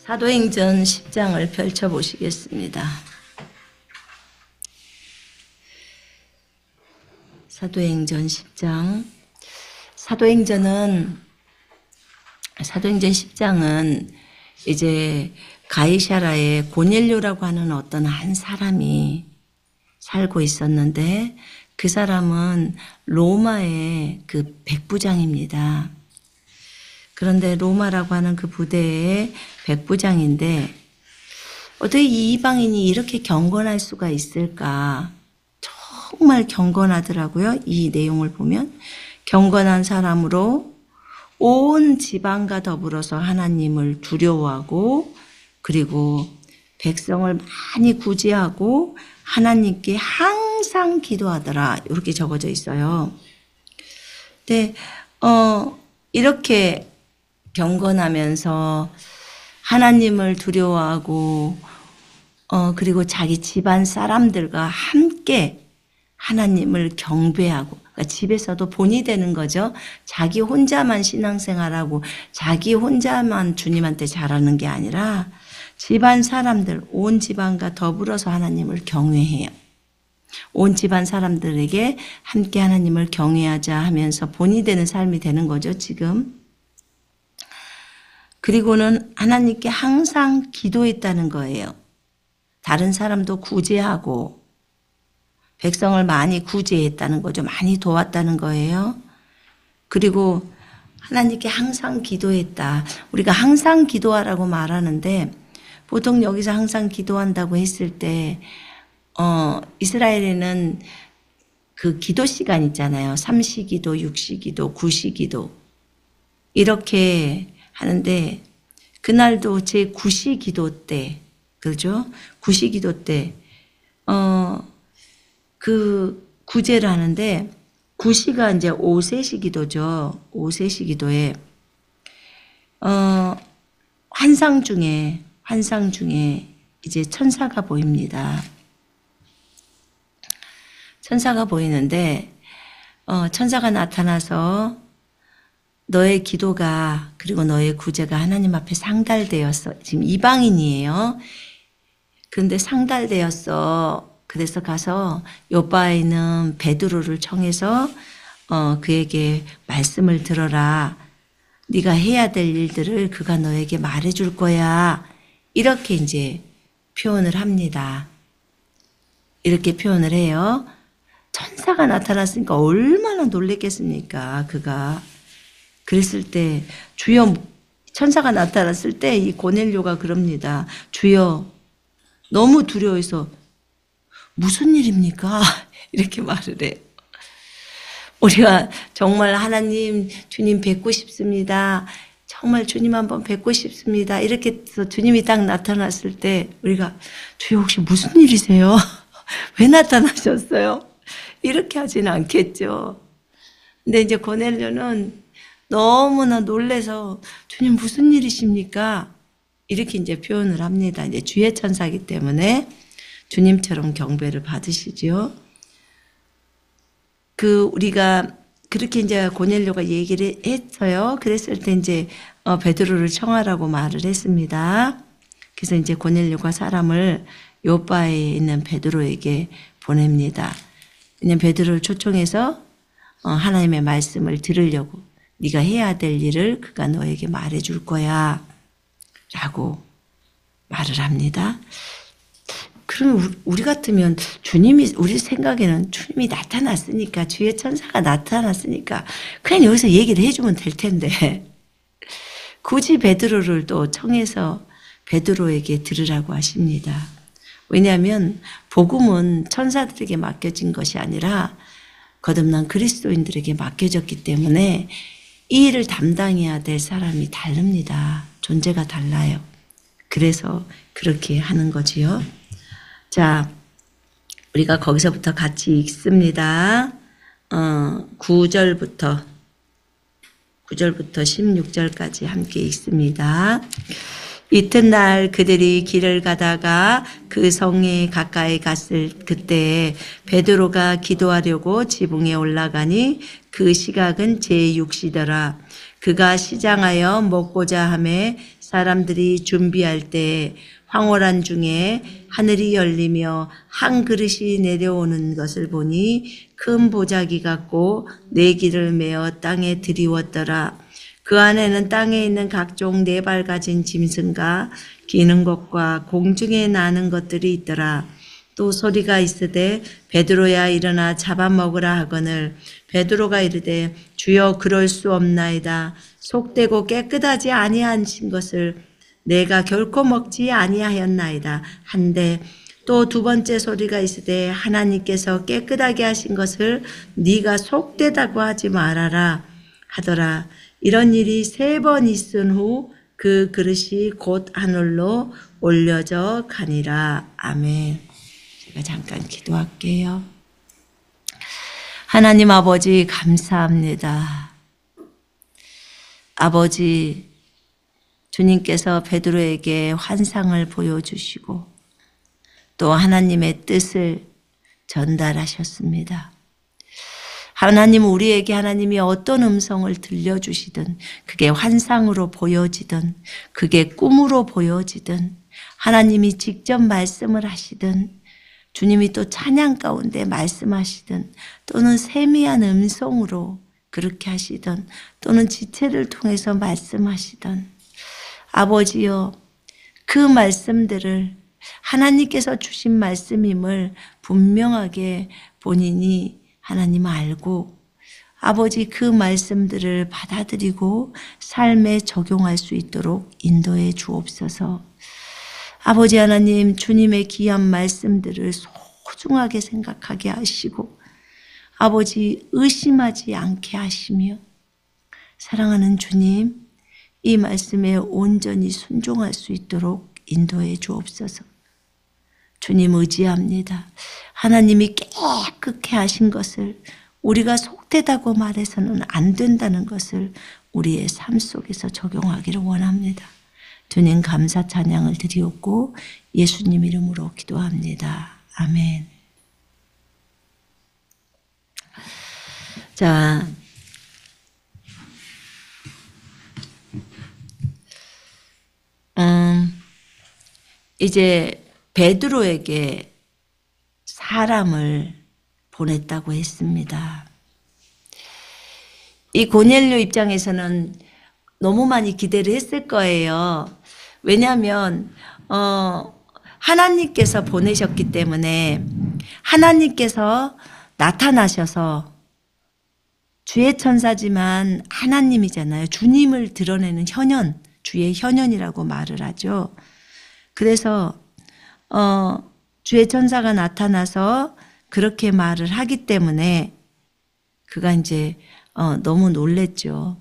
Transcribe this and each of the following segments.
사도행전 10장을 펼쳐보시겠습니다. 사도행전 10장. 사도행전 10장은 이제 가이사라에 고넬료라고 하는 어떤 한 사람이 살고 있었는데, 그 사람은 로마의 그 백부장입니다. 그런데 로마라고 하는 그 부대의 백부장인데, 어떻게 이 이방인이 이렇게 경건할 수가 있을까? 정말 경건하더라고요. 이 내용을 보면 경건한 사람으로 온 지방과 더불어서 하나님을 두려워하고, 그리고 백성을 많이 구제하고 하나님께 항상 기도하더라, 이렇게 적어져 있어요. 근데 이렇게 경건하면서 하나님을 두려워하고 그리고 자기 집안 사람들과 함께 하나님을 경배하고, 그러니까 집에서도 본이 되는 거죠. 자기 혼자만 신앙생활하고 자기 혼자만 주님한테 잘하는 게 아니라 집안 사람들, 온 집안과 더불어서 하나님을 경외해요. 온 집안 사람들에게 함께 하나님을 경외하자 하면서 본이 되는 삶이 되는 거죠, 지금. 그리고는 하나님께 항상 기도했다는 거예요. 다른 사람도 구제하고 백성을 많이 구제했다는 거죠. 많이 도왔다는 거예요. 그리고 하나님께 항상 기도했다. 우리가 항상 기도하라고 말하는데, 보통 여기서 항상 기도한다고 했을 때 이스라엘에는 그 기도 시간 있잖아요. 삼시기도, 육시기도, 구시기도 이렇게 하는데, 그날도 제 구시기도 때, 그렇죠? 구시기도 때 그 구제를 하는데, 구시가 이제 오세시 기도죠. 오세시 기도에 환상 중에 이제 천사가 보입니다. 천사가 보이는데 천사가 나타나서 너의 기도가, 그리고 너의 구제가 하나님 앞에 상달되었어. 지금 이방인이에요. 그런데 상달되었어. 그래서 가서 요바에 있는 베드로를 청해서 그에게 말씀을 들어라. 네가 해야 될 일들을 그가 너에게 말해줄 거야. 이렇게 이제 표현을 합니다. 이렇게 표현을 해요. 천사가 나타났으니까 얼마나 놀랬겠습니까, 그가. 그랬을 때 주여, 천사가 나타났을 때 이 고넬료가 그럽니다. 주여, 너무 두려워해서 무슨 일입니까? 이렇게 말을 해요. 우리가 정말 하나님, 주님 뵙고 싶습니다. 정말 주님 한번 뵙고 싶습니다. 이렇게 해서 주님이 딱 나타났을 때 우리가 주여 혹시 무슨 일이세요? 왜 나타나셨어요? 이렇게 하지는 않겠죠. 근데 이제 고넬료는 너무나 놀래서 주님 무슨 일이십니까? 이렇게 이제 표현을 합니다. 이제 주의 천사이기 때문에 주님처럼 경배를 받으시죠. 우리가 그렇게 이제 고넬료가 얘기를 했어요. 그랬을 때 이제 베드로를 청하라고 말을 했습니다. 그래서 이제 고넬료가 사람을 요바에 있는 베드로에게 보냅니다. 그냥 베드로를 초청해서 하나님의 말씀을 들으려고, 네가 해야 될 일을 그가 너에게 말해줄 거야 라고 말을 합니다. 그러면 우리 같으면 우리 생각에는 주님이 나타났으니까, 주의 천사가 나타났으니까 그냥 여기서 얘기를 해주면 될 텐데, 굳이 베드로를 또 청해서 베드로에게 들으라고 하십니다. 왜냐하면 복음은 천사들에게 맡겨진 것이 아니라 거듭난 그리스도인들에게 맡겨졌기 때문에 이 일을 담당해야 될 사람이 다릅니다. 존재가 달라요. 그래서 그렇게 하는 거지요. 자, 우리가 거기서부터 같이 읽습니다. 9절부터 16절까지 함께 읽습니다. 이튿날 그들이 길을 가다가 그 성에 가까이 갔을 그때 베드로가 기도하려고 지붕에 올라가니 그 시각은 제6시더라. 그가 시장하여 먹고자 하매 사람들이 준비할 때 황홀한 중에 하늘이 열리며 한 그릇이 내려오는 것을 보니 큰 보자기 같고 네 기를 메어 땅에 들이웠더라. 그 안에는 땅에 있는 각종 네 발 가진 짐승과 기는 것과 공중에 나는 것들이 있더라. 또 소리가 있으되 베드로야 일어나 잡아먹으라 하거늘 베드로가 이르되 주여 그럴 수 없나이다. 속되고 깨끗하지 아니하신 것을 내가 결코 먹지 아니하였나이다. 한데 또 두 번째 소리가 있으되 하나님께서 깨끗하게 하신 것을 네가 속되다고 하지 말아라 하더라. 이런 일이 3번 있은 후 그 그릇이 곧 하늘로 올려져 가니라. 아멘. 제가 잠깐 기도할게요. 하나님 아버지 감사합니다. 아버지 주님께서 베드로에게 환상을 보여주시고 또 하나님의 뜻을 전달하셨습니다. 하나님 우리에게 하나님이 어떤 음성을 들려주시든 그게 환상으로 보여지든 그게 꿈으로 보여지든 하나님이 직접 말씀을 하시든 주님이 또 찬양 가운데 말씀하시든 또는 세미한 음성으로 그렇게 하시든 또는 지체를 통해서 말씀하시든 아버지여 그 말씀들을 하나님께서 주신 말씀임을 분명하게 본인이 하나님 알고 아버지 그 말씀들을 받아들이고 삶에 적용할 수 있도록 인도해 주옵소서. 아버지 하나님 주님의 귀한 말씀들을 소중하게 생각하게 하시고 아버지 의심하지 않게 하시며 사랑하는 주님 이 말씀에 온전히 순종할 수 있도록 인도해 주옵소서. 주님 의지합니다. 하나님이 깨끗게 하신 것을 우리가 속되다고 말해서는 안 된다는 것을 우리의 삶 속에서 적용하기를 원합니다. 주님 감사 찬양을 드리옵고 예수님 이름으로 기도합니다. 아멘. 자, 이제 베드로에게 사람을 보냈다고 했습니다. 이 고넬료 입장에서는 너무 많이 기대를 했을 거예요. 왜냐하면 하나님께서 보내셨기 때문에 하나님께서 나타나셔서 주의 천사지만 하나님이잖아요. 주님을 드러내는 현현, 주의 현현이라고 말을 하죠. 그래서 주의 천사가 나타나서 그렇게 말을 하기 때문에 그가 이제 너무 놀랬죠.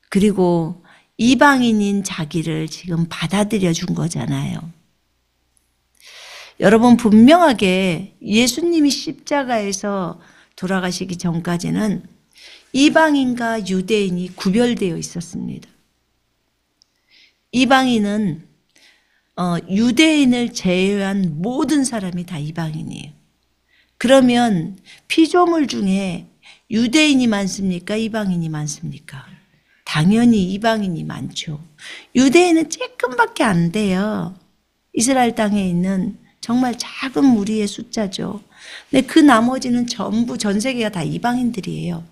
그리고 이방인인 자기를 지금 받아들여 준 거잖아요. 여러분 분명하게 예수님이 십자가에서 돌아가시기 전까지는 이방인과 유대인이 구별되어 있었습니다. 이방인은 유대인을 제외한 모든 사람이 다 이방인이에요. 그러면 피조물 중에 유대인이 많습니까? 이방인이 많습니까? 당연히 이방인이 많죠. 유대인은 조금밖에 안 돼요. 이스라엘 땅에 있는 정말 작은 무리의 숫자죠. 근데 그 나머지는 전부 전 세계가 다 이방인들이에요.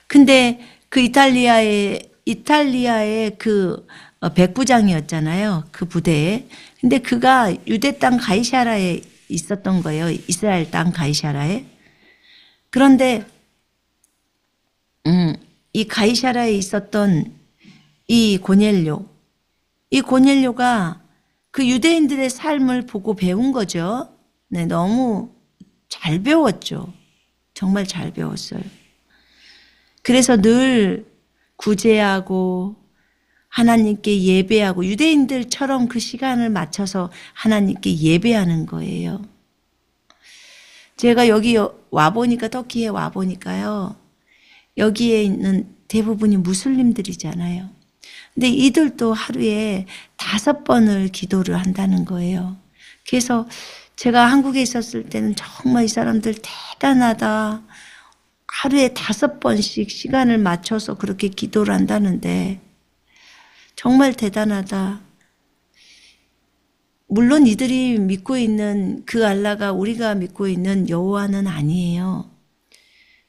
근데 그 이탈리아의 그 백부장이었잖아요. 그 부대에. 근데 그가 유대 땅 가이사라에 있었던 거예요. 이스라엘 땅 가이사라에. 그런데 이 가이사라에 있었던 이 고넬료가 그 유대인들의 삶을 보고 배운 거죠. 네, 너무 잘 배웠죠. 정말 잘 배웠어요. 그래서 늘 구제하고 하나님께 예배하고 유대인들처럼 그 시간을 맞춰서 하나님께 예배하는 거예요. 제가 여기 와보니까 터키에 와보니까요. 여기에 있는 대부분이 무슬림들이잖아요. 근데 이들도 하루에 5번을 기도를 한다는 거예요. 그래서 제가 한국에 있었을 때는 정말 이 사람들 대단하다. 하루에 5번씩 시간을 맞춰서 그렇게 기도를 한다는데 정말 대단하다. 물론 이들이 믿고 있는 그 알라가 우리가 믿고 있는 여호와는 아니에요.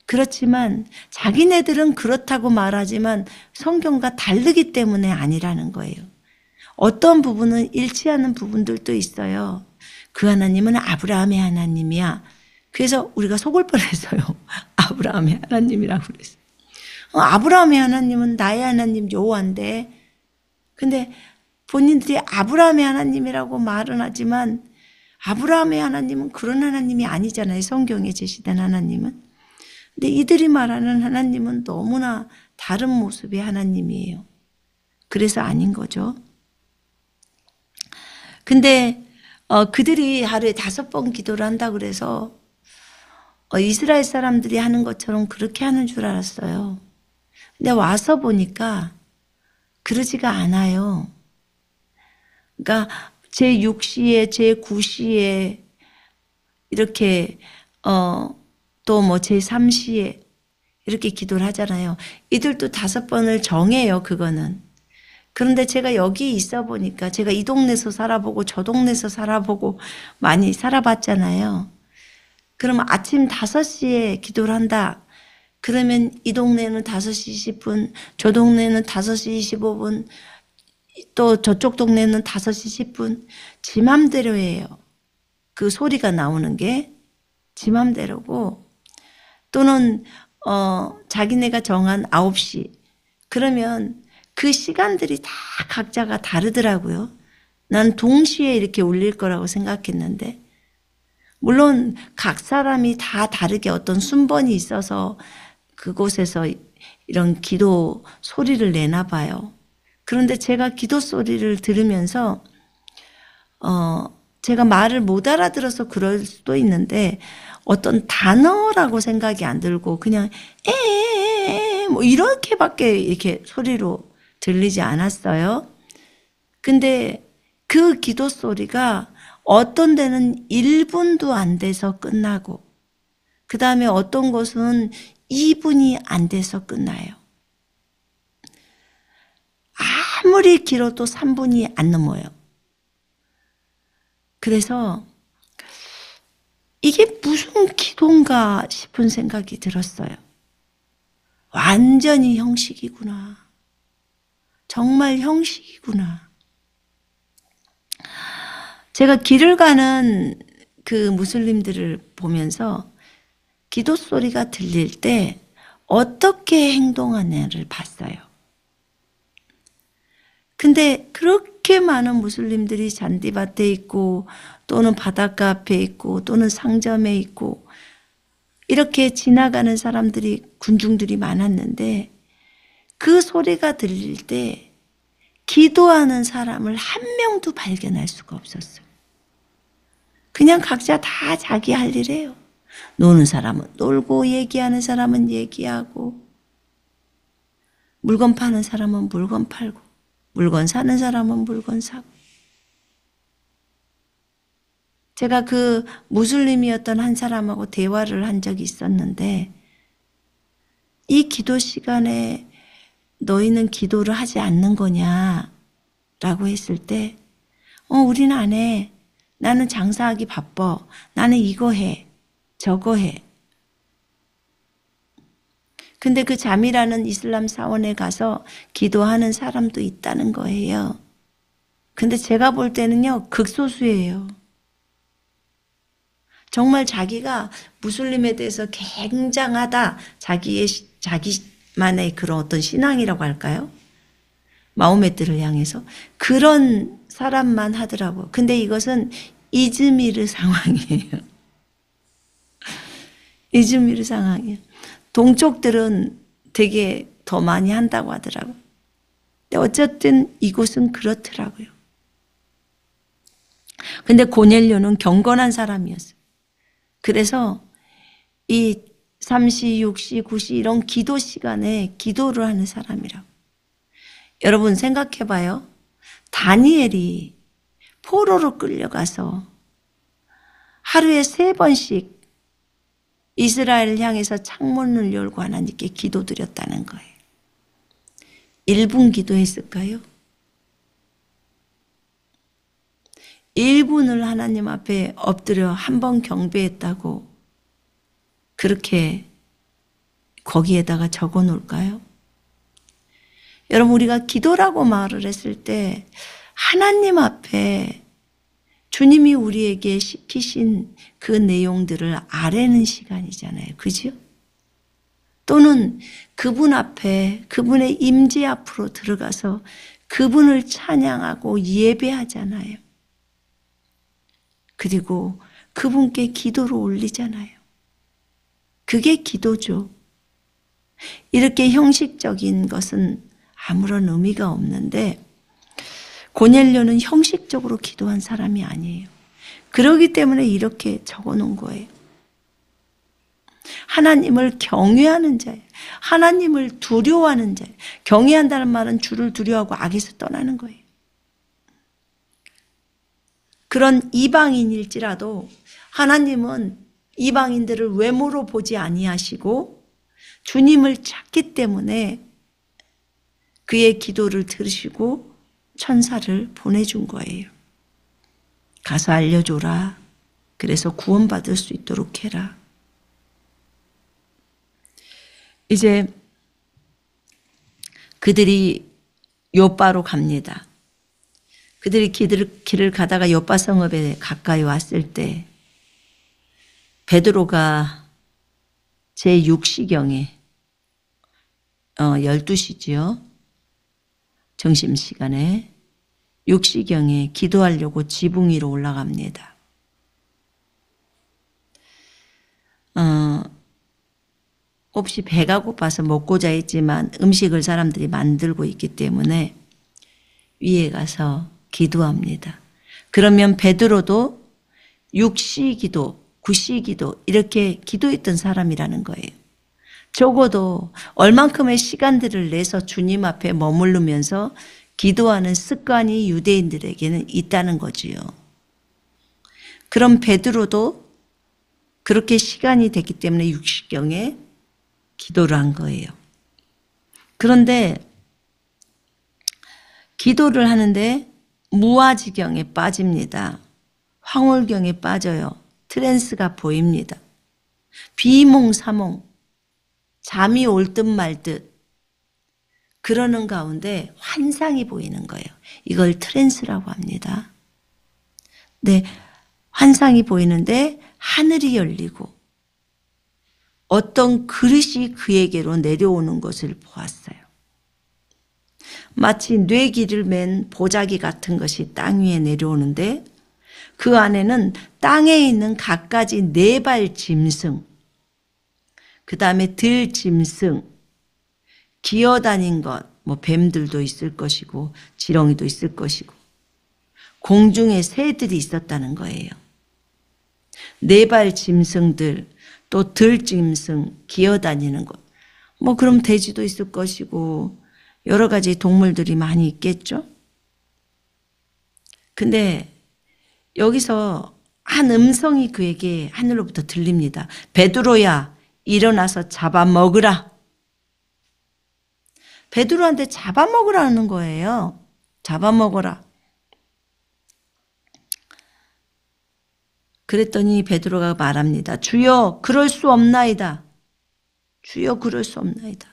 그렇지만 자기네들은 그렇다고 말하지만 성경과 다르기 때문에 아니라는 거예요. 어떤 부분은 일치하는 부분들도 있어요. 그 하나님은 아브라함의 하나님이야. 그래서 우리가 속을 뻔했어요. 아브라함의 하나님이라고 그랬어요. 아브라함의 하나님은 나의 하나님 여호와인데, 근데 본인들이 아브라함의 하나님이라고 말은 하지만 아브라함의 하나님은 그런 하나님이 아니잖아요. 성경에 제시된 하나님은. 근데 이들이 말하는 하나님은 너무나 다른 모습의 하나님이에요. 그래서 아닌 거죠. 근데 그들이 하루에 5번 기도를 한다 그래서 이스라엘 사람들이 하는 것처럼 그렇게 하는 줄 알았어요. 근데 와서 보니까 그러지가 않아요. 그러니까 제6시에 제9시에 이렇게 또 뭐 제3시에 이렇게 기도를 하잖아요. 이들도 5번을 정해요. 그거는. 그런데 제가 여기 있어 보니까 제가 이 동네에서 살아보고 저 동네에서 살아보고 많이 살아봤잖아요. 그러면 아침 5시에 기도를 한다. 그러면 이 동네는 5시 20분, 저 동네는 5시 25분, 또 저쪽 동네는 5시 10분. 지 맘대로 해요. 그 소리가 나오는 게 지 맘대로고, 또는 자기네가 정한 9시. 그러면 그 시간들이 다 각자가 다르더라고요. 난 동시에 이렇게 울릴 거라고 생각했는데, 물론 각 사람이 다 다르게 어떤 순번이 있어서 그곳에서 이런 기도 소리를 내나 봐요. 그런데 제가 기도 소리를 들으면서 제가 말을 못 알아들어서 그럴 수도 있는데 어떤 단어라고 생각이 안 들고 그냥 에에에에 뭐 이렇게밖에 이렇게 소리로 들리지 않았어요. 근데 그 기도 소리가 어떤 데는 1분도 안 돼서 끝나고, 그 다음에 어떤 것은 2분이 안 돼서 끝나요. 아무리 길어도 3분이 안 넘어요. 그래서 이게 무슨 기도인가 싶은 생각이 들었어요. 완전히 형식이구나. 정말 형식이구나. 제가 길을 가는 그 무슬림들을 보면서 기도 소리가 들릴 때 어떻게 행동하냐를 봤어요. 근데 그렇게 많은 무슬림들이 잔디밭에 있고 또는 바닷가 앞에 있고 또는 상점에 있고 이렇게 지나가는 사람들이, 군중들이 많았는데 그 소리가 들릴 때 기도하는 사람을 한 명도 발견할 수가 없었어요. 그냥 각자 다 자기 할 일이에요. 노는 사람은 놀고, 얘기하는 사람은 얘기하고, 물건 파는 사람은 물건 팔고, 물건 사는 사람은 물건 사고. 제가 그 무슬림이었던 한 사람하고 대화를 한 적이 있었는데, 이 기도 시간에 너희는 기도를 하지 않는 거냐 라고 했을 때 우리는 안 해. 나는 장사하기 바빠. 나는 이거 해. 저거 해. 근데 그 잠이라는 이슬람 사원에 가서 기도하는 사람도 있다는 거예요. 근데 제가 볼 때는요, 극소수예요. 정말 자기가 무슬림에 대해서 굉장하다. 자기만의 그런 어떤 신앙이라고 할까요? 마호메트를 향해서. 그런 사람만 하더라고요. 근데 이것은 이즈미르 상황이에요. 이즈미르 상황이에요. 동쪽들은 되게 더 많이 한다고 하더라고요. 근데 어쨌든 이곳은 그렇더라고요. 근데 고넬료는 경건한 사람이었어요. 그래서 이 3시, 6시, 9시 이런 기도 시간에 기도를 하는 사람이라고. 여러분 생각해 봐요. 다니엘이 포로로 끌려가서 하루에 3번씩 이스라엘을 향해서 창문을 열고 하나님께 기도드렸다는 거예요. 1분 기도했을까요? 1분을 하나님 앞에 엎드려 한 번 경배했다고 그렇게 거기에다가 적어 놓을까요? 여러분, 우리가 기도라고 말을 했을 때 하나님 앞에 주님이 우리에게 시키신 그 내용들을 아뢰는 시간이잖아요. 그죠? 또는 그분 앞에, 그분의 임재 앞으로 들어가서 그분을 찬양하고 예배하잖아요. 그리고 그분께 기도를 올리잖아요. 그게 기도죠. 이렇게 형식적인 것은 아무런 의미가 없는데 고넬료는 형식적으로 기도한 사람이 아니에요. 그렇기 때문에 이렇게 적어놓은 거예요. 하나님을 경외하는 자예요. 하나님을 두려워하는 자예요. 경외한다는 말은 주를 두려워하고 악에서 떠나는 거예요. 그런 이방인일지라도 하나님은 이방인들을 외모로 보지 아니하시고 주님을 찾기 때문에 그의 기도를 들으시고 천사를 보내준 거예요. 가서 알려줘라. 그래서 구원받을 수 있도록 해라. 이제 그들이 요빠로 갑니다. 그들이 길을 가다가 요빠 성읍에 가까이 왔을 때 베드로가 제6시경에 12시지요. 점심시간에 6시경에 기도하려고 지붕 위로 올라갑니다. 혹시 배가 고파서 먹고자 했지만 음식을 사람들이 만들고 있기 때문에 위에 가서 기도합니다. 그러면 베드로도 6시 기도, 9시 기도 이렇게 기도했던 사람이라는 거예요. 적어도 얼만큼의 시간들을 내서 주님 앞에 머무르면서 기도하는 습관이 유대인들에게는 있다는 거지요. 그럼 베드로도 그렇게 시간이 됐기 때문에 6시경에 기도를 한 거예요. 그런데 기도를 하는데 무아지경에 빠집니다. 황홀경에 빠져요. 트랜스가 보입니다. 비몽사몽, 잠이 올 듯 말 듯 그러는 가운데 환상이 보이는 거예요. 이걸 트랜스라고 합니다. 네, 환상이 보이는데 하늘이 열리고 어떤 그릇이 그에게로 내려오는 것을 보았어요. 마치 뇌기를 맨 보자기 같은 것이 땅 위에 내려오는데 그 안에는 땅에 있는 갖가지 4발 짐승, 그 다음에 들짐승, 기어다닌 것, 뭐 뱀들도 있을 것이고 지렁이도 있을 것이고 공중에 새들이 있었다는 거예요. 4발 짐승들, 또 들짐승, 기어다니는 것. 뭐 그럼 돼지도 있을 것이고 여러 가지 동물들이 많이 있겠죠. 근데 여기서 한 음성이 그에게 하늘로부터 들립니다. 베드로야, 일어나서 잡아먹으라. 베드로한테 잡아먹으라는 거예요. 잡아먹어라. 그랬더니 베드로가 말합니다. 주여, 그럴 수 없나이다. 주여, 그럴 수 없나이다.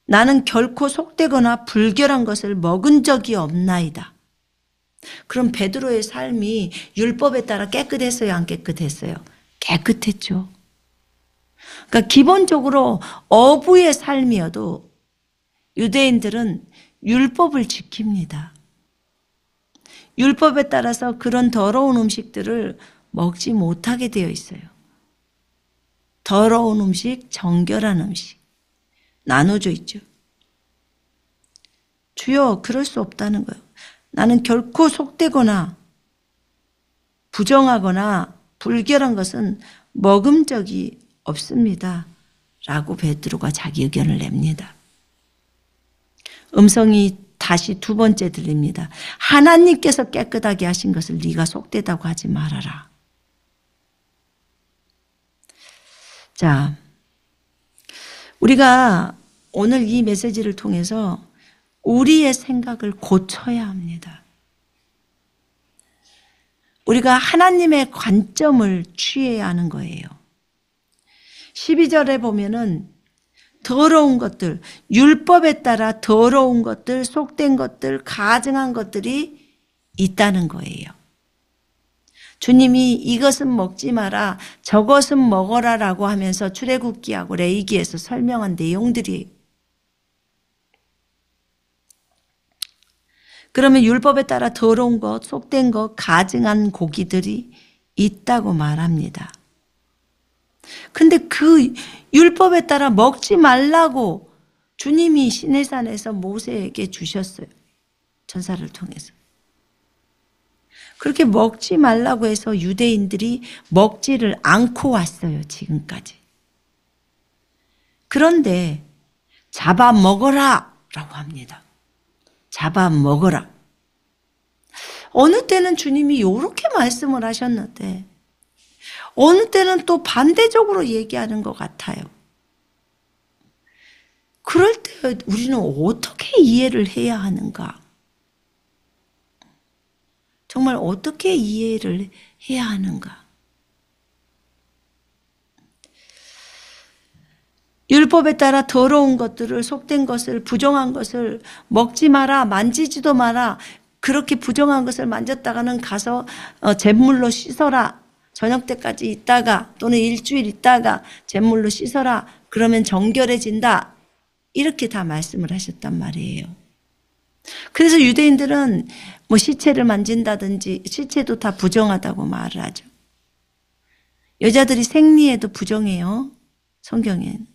나는 결코 속되거나 불결한 것을 먹은 적이 없나이다. 그럼 베드로의 삶이 율법에 따라 깨끗했어요, 안 깨끗했어요? 깨끗했죠. 그러니까 기본적으로 어부의 삶이어도 유대인들은 율법을 지킵니다. 율법에 따라서 그런 더러운 음식들을 먹지 못하게 되어 있어요. 더러운 음식, 정결한 음식 나눠져 있죠. 주여, 그럴 수 없다는 거예요. 나는 결코 속되거나 부정하거나 불결한 것은 먹은 적이 없습니다. 라고 베드로가 자기 의견을 냅니다. 음성이 다시 2번째 들립니다. 하나님께서 깨끗하게 하신 것을 네가 속되다고 하지 말아라. 자, 우리가 오늘 이 메시지를 통해서 우리의 생각을 고쳐야 합니다. 우리가 하나님의 관점을 취해야 하는 거예요. 12절에 보면은 더러운 것들, 율법에 따라 더러운 것들, 속된 것들, 가증한 것들이 있다는 거예요. 주님이 이것은 먹지 마라, 저것은 먹어라라고 하면서 출애굽기하고 레위기에서 설명한 내용들이, 그러면 율법에 따라 더러운 것, 속된 것, 가증한 고기들이 있다고 말합니다. 근데 그 율법에 따라 먹지 말라고 주님이 시내산에서 모세에게 주셨어요. 전사를 통해서. 그렇게 먹지 말라고 해서 유대인들이 먹지를 않고 왔어요. 지금까지. 그런데 잡아먹어라 라고 합니다. 잡아먹어라. 어느 때는 주님이 이렇게 말씀을 하셨는데 어느 때는 또 반대적으로 얘기하는 것 같아요. 그럴 때 우리는 어떻게 이해를 해야 하는가? 정말 어떻게 이해를 해야 하는가? 율법에 따라 더러운 것들을, 속된 것을, 부정한 것을 먹지 마라, 만지지도 마라. 그렇게 부정한 것을 만졌다가는 가서 잿물로 씻어라. 저녁 때까지 있다가 또는 일주일 있다가 잿물로 씻어라. 그러면 정결해진다. 이렇게 다 말씀을 하셨단 말이에요. 그래서 유대인들은 뭐 시체를 만진다든지 시체도 다 부정하다고 말을 하죠. 여자들이 생리에도 부정해요. 성경엔.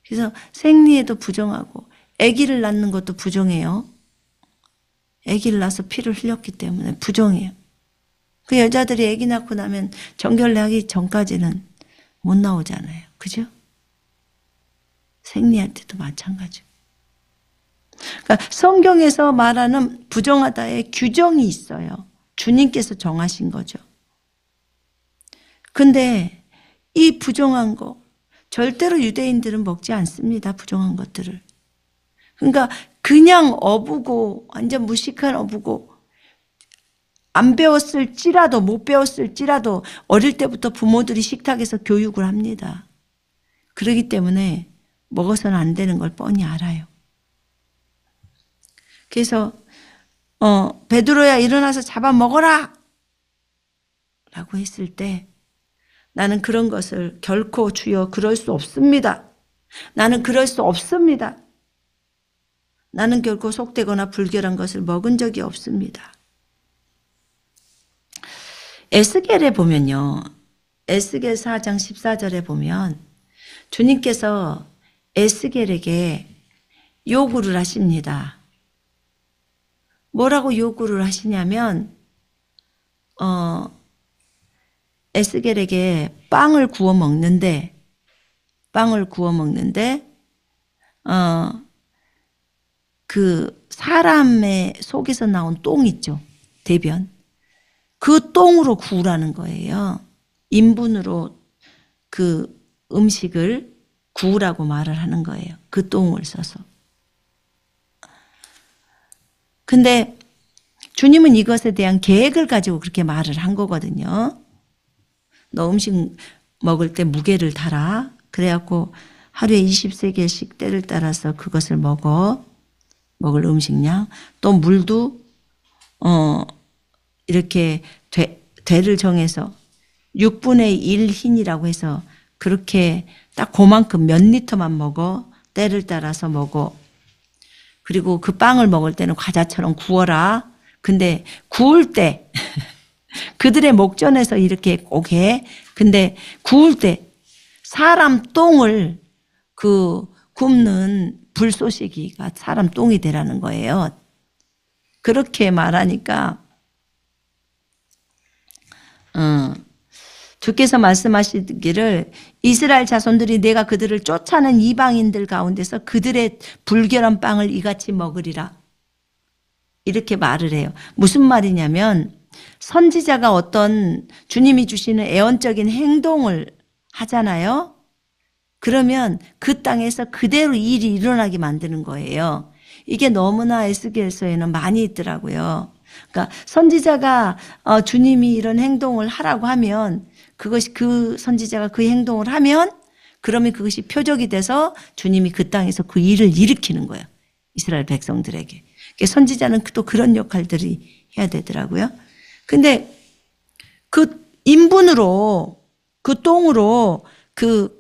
그래서 생리에도 부정하고 아기를 낳는 것도 부정해요. 아기를 낳아서 피를 흘렸기 때문에 부정해요. 그 여자들이 아기 낳고 나면 정결하기 전까지는 못 나오잖아요. 그죠? 생리할 때도 마찬가지고. 그러니까 성경에서 말하는 부정하다의 규정이 있어요. 주님께서 정하신 거죠. 근데 이 부정한 거 절대로 유대인들은 먹지 않습니다. 부정한 것들을. 그러니까 그냥 어부고 완전 무식한 어부고 안 배웠을지라도 못 배웠을지라도 어릴 때부터 부모들이 식탁에서 교육을 합니다. 그렇기 때문에 먹어서는 안 되는 걸 뻔히 알아요. 그래서 베드로야 일어나서 잡아먹어라 라고 했을 때 나는 그런 것을 결코 주여 그럴 수 없습니다. 나는 그럴 수 없습니다. 나는 결코 속되거나 불결한 것을 먹은 적이 없습니다. 에스겔에 보면요. 에스겔 4장 14절에 보면 주님께서 에스겔에게 요구를 하십니다. 뭐라고 요구를 하시냐면 에스겔에게 빵을 구워 먹는데 그 사람의 속에서 나온 똥 있죠. 대변. 그 똥으로 구우라는 거예요. 인분으로 그 음식을 구우라고 말을 하는 거예요. 그 똥을 써서. 근데 주님은 이것에 대한 계획을 가지고 그렇게 말을 한 거거든요. 너 음식 먹을 때 무게를 달아. 그래갖고 하루에 20세겔씩 때를 따라서 그것을 먹을 음식량. 또 물도 이렇게 되를 정해서 6분의 1 흰이라고 해서 그렇게 딱 그만큼 몇 리터만 먹어. 때를 따라서 먹어. 그리고 그 빵을 먹을 때는 과자처럼 구워라. 근데 구울 때 그들의 목전에서 이렇게 꼭 해. 근데 구울 때 사람 똥을 그 굽는 불쏘시기가 사람 똥이 되라는 거예요. 그렇게 말하니까 주께서 말씀하시기를 이스라엘 자손들이 내가 그들을 쫓아낸 이방인들 가운데서 그들의 불결한 빵을 이같이 먹으리라. 이렇게 말을 해요. 무슨 말이냐면 선지자가 어떤 주님이 주시는 애언적인 행동을 하잖아요. 그러면 그 땅에서 그대로 일이 일어나게 만드는 거예요. 이게 너무나 에스겔서에는 많이 있더라고요. 그러니까 선지자가 주님이 이런 행동을 하라고 하면 그것이 그 선지자가 그 행동을 하면 그러면 그것이 표적이 돼서 주님이 그 땅에서 그 일을 일으키는 거예요. 이스라엘 백성들에게. 선지자는 또 그런 역할들이 해야 되더라고요. 근데 그 인분으로 그 똥으로 그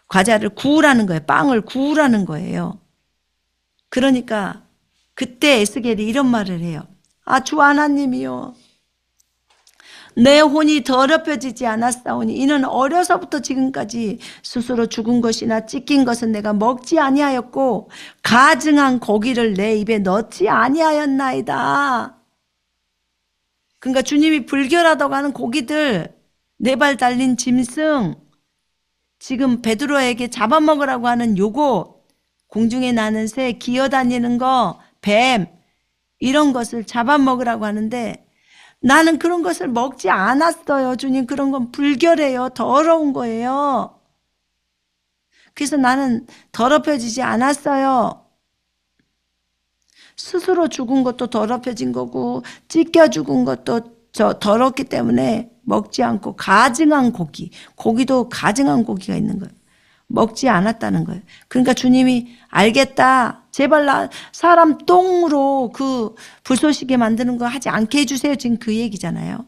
과자를 구우라는 거예요. 빵을 구우라는 거예요. 그러니까 그때 에스겔이 이런 말을 해요. 아, 주 하나님이요. 내 혼이 더럽혀지지 않았사오니 이는 어려서부터 지금까지 스스로 죽은 것이나 찢긴 것은 내가 먹지 아니하였고 가증한 고기를 내 입에 넣지 아니하였나이다. 그러니까 주님이 불결하다고 하는 고기들, 네 발 달린 짐승, 지금 베드로에게 잡아먹으라고 하는 요거, 공중에 나는 새, 기어다니는 거, 뱀, 이런 것을 잡아먹으라고 하는데 나는 그런 것을 먹지 않았어요. 주님, 그런 건 불결해요. 더러운 거예요. 그래서 나는 더럽혀지지 않았어요. 스스로 죽은 것도 더럽혀진 거고 찢겨 죽은 것도 더럽기 때문에 먹지 않고 가증한 고기, 고기도 가증한 고기가 있는 거예요. 먹지 않았다는 거예요. 그러니까 주님이 알겠다. 제발 나 사람 똥으로 그 불쏘시개 만드는 거 하지 않게 해주세요. 지금 그 얘기잖아요.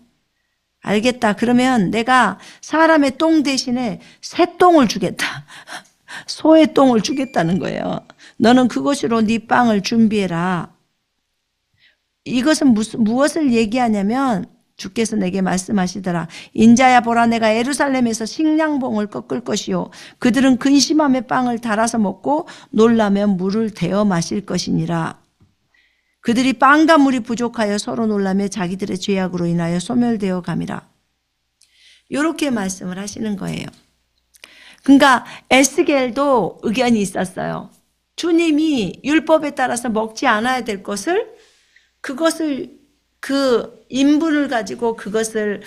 알겠다. 그러면 내가 사람의 똥 대신에 새 똥을 주겠다. 소의 똥을 주겠다는 거예요. 너는 그것으로 네 빵을 준비해라. 이것은 무엇을 얘기하냐면 주께서 내게 말씀하시더라. 인자야 보라 내가 예루살렘에서 식량봉을 꺾을 것이요 그들은 근심함에 빵을 달아서 먹고 놀라면 물을 데워 마실 것이니라. 그들이 빵과 물이 부족하여 서로 놀라며 자기들의 죄악으로 인하여 소멸되어 감이라. 이렇게 말씀을 하시는 거예요. 그러니까 에스겔도 의견이 있었어요. 주님이 율법에 따라서 먹지 않아야 될 것을 그것을 그 인분을 가지고 그것을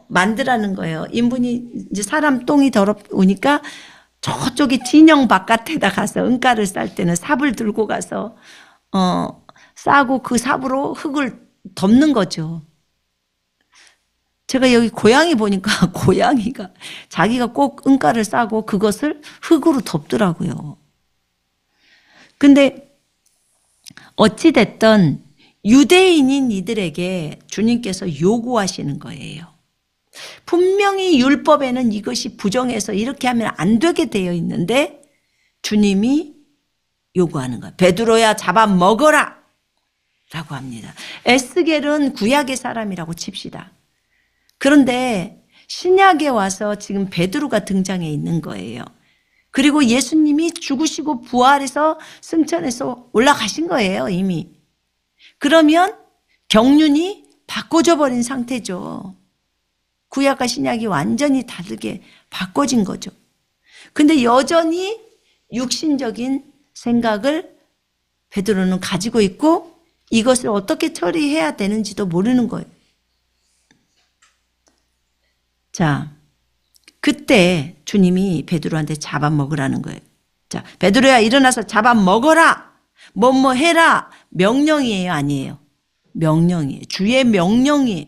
만들라는 거예요. 인분이 이제 사람 똥이 더러우니까 저쪽이 진영 바깥에다 가서 은가를 쌀 때는 삽을 들고 가서 싸고 그 삽으로 흙을 덮는 거죠. 제가 여기 고양이 보니까 고양이가 자기가 꼭 은가를 싸고 그것을 흙으로 덮더라고요. 근데 어찌됐든 유대인인 이들에게 주님께서 요구하시는 거예요. 분명히 율법에는 이것이 부정해서 이렇게 하면 안 되게 되어 있는데 주님이 요구하는 거예요. 베드로야 잡아먹어라 라고 합니다. 에스겔은 구약의 사람이라고 칩시다. 그런데 신약에 와서 지금 베드로가 등장해 있는 거예요. 그리고 예수님이 죽으시고 부활해서 승천해서 올라가신 거예요, 이미. 그러면 경륜이 바꿔져 버린 상태죠. 구약과 신약이 완전히 다르게 바꿔진 거죠. 근데 여전히 육신적인 생각을 베드로는 가지고 있고 이것을 어떻게 처리해야 되는지도 모르는 거예요. 자, 그때 주님이 베드로한테 잡아먹으라는 거예요. 자, 베드로야 일어나서 잡아먹어라. 뭐뭐 해라. 명령이에요, 아니에요? 명령이에요. 주의 명령이에요.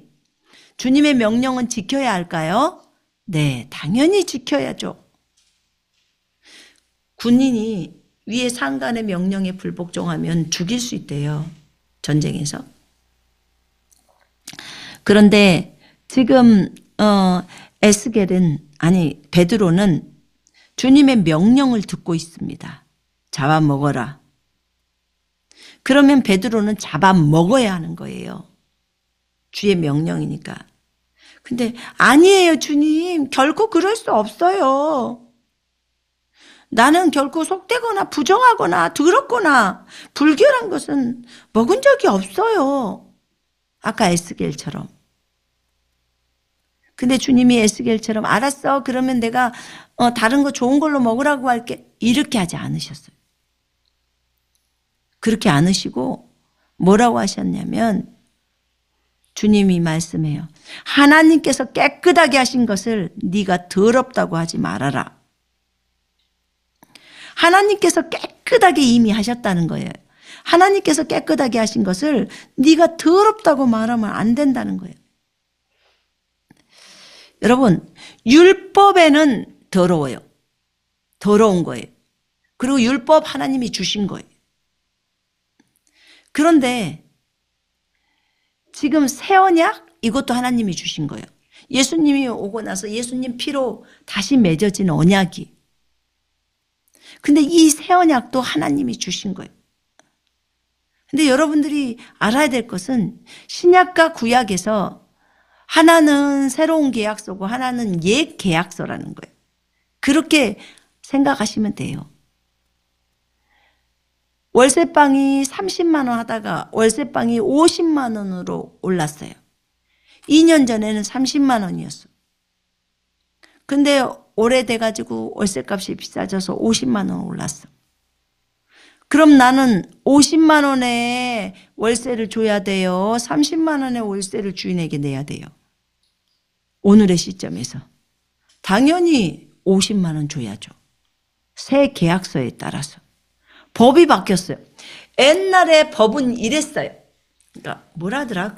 주님의 명령은 지켜야 할까요? 네, 당연히 지켜야죠. 군인이 위에 상관의 명령에 불복종하면 죽일 수 있대요. 전쟁에서. 그런데 지금 에스겔은 아니 베드로는 주님의 명령을 듣고 있습니다. 잡아먹어라. 그러면 베드로는 잡아먹어야 하는 거예요. 주의 명령이니까. 근데 아니에요, 주님. 결코 그럴 수 없어요. 나는 결코 속되거나 부정하거나 더럽거나 불결한 것은 먹은 적이 없어요. 아까 에스겔처럼. 근데 주님이 에스겔처럼 알았어. 그러면 내가 다른 거 좋은 걸로 먹으라고 할게. 이렇게 하지 않으셨어요. 그렇게 않으시고 뭐라고 하셨냐면 주님이 말씀해요. 하나님께서 깨끗하게 하신 것을 네가 더럽다고 하지 말아라. 하나님께서 깨끗하게 이미 하셨다는 거예요. 하나님께서 깨끗하게 하신 것을 네가 더럽다고 말하면 안 된다는 거예요. 여러분, 율법에는 더러워요. 더러운 거예요. 그리고 율법 하나님이 주신 거예요. 그런데 지금 새 언약 이것도 하나님이 주신 거예요. 예수님이 오고 나서 예수님 피로 다시 맺어진 언약이. 근데 이 새 언약도 하나님이 주신 거예요. 근데 여러분들이 알아야 될 것은 신약과 구약에서 하나는 새로운 계약서고 하나는 옛 계약서라는 거예요. 그렇게 생각하시면 돼요. 월세방이 30만 원 하다가 월세방이 50만 원으로 올랐어요. 2년 전에는 30만 원이었어. 근데 오래돼가지고 월세값이 비싸져서 50만 원 올랐어. 그럼 나는 50만 원에 월세를 줘야 돼요? 30만 원의 월세를 주인에게 내야 돼요? 오늘의 시점에서. 당연히 50만 원 줘야죠. 새 계약서에 따라서. 법이 바뀌었어요. 옛날에 법은 이랬어요. 그러니까 뭐라더라?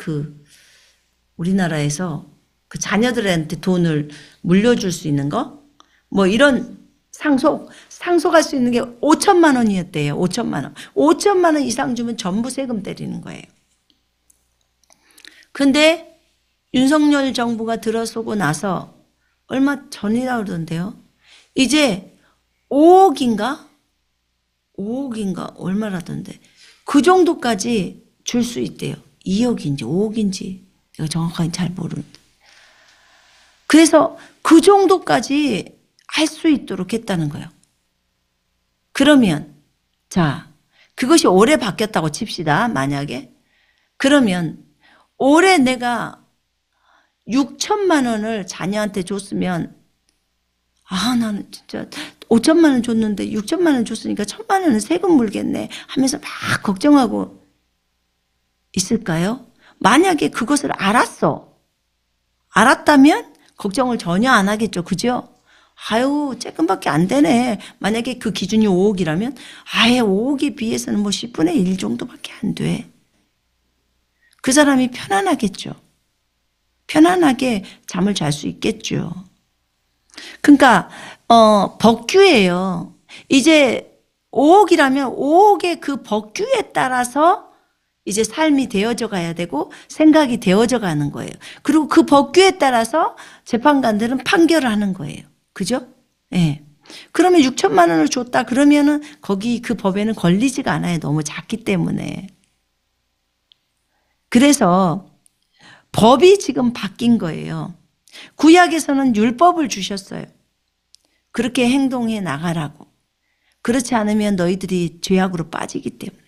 우리나라에서 그 자녀들한테 돈을 물려줄 수 있는 거? 뭐 이런 상속할 수 있는 게 5천만 원이었대요. 5천만 원. 5천만 원 이상 주면 전부 세금 때리는 거예요. 근데 윤석열 정부가 들어서고 나서 얼마 전이라 그러던데요. 이제 5억인가 얼마라던데 그 정도까지 줄 수 있대요. 2억인지 5억인지 내가 정확하게 잘 모르는데. 그래서 그 정도까지 할 수 있도록 했다는 거예요. 그러면 자, 그것이 올해 바뀌었다고 칩시다. 만약에. 그러면 올해 내가 6천만 원을 자녀한테 줬으면 나는 진짜 5천만 원 줬는데 6천만 원 줬으니까 1,000만 원은 세금 물겠네 하면서 막 걱정하고 있을까요? 만약에 그것을 알았다면 걱정을 전혀 안 하겠죠. 그죠? 아유, 조금밖에 안 되네. 만약에 그 기준이 5억이라면 아예 5억에 비해서는 뭐 10분의 1 정도밖에 안 돼. 그 사람이 편안하겠죠. 편안하게 잠을 잘 수 있겠죠. 그러니까 법규예요. 이제 5억이라면 5억의 그 법규에 따라서 이제 삶이 되어져 가야 되고 생각이 되어져 가는 거예요. 그리고 그 법규에 따라서 재판관들은 판결을 하는 거예요. 그죠? 예. 네. 그러면 6천만 원을 줬다 그러면은 거기 그 법에는 걸리지가 않아요. 너무 작기 때문에. 그래서 법이 지금 바뀐 거예요. 구약에서는 율법을 주셨어요. 그렇게 행동해 나가라고. 그렇지 않으면 너희들이 죄악으로 빠지기 때문에.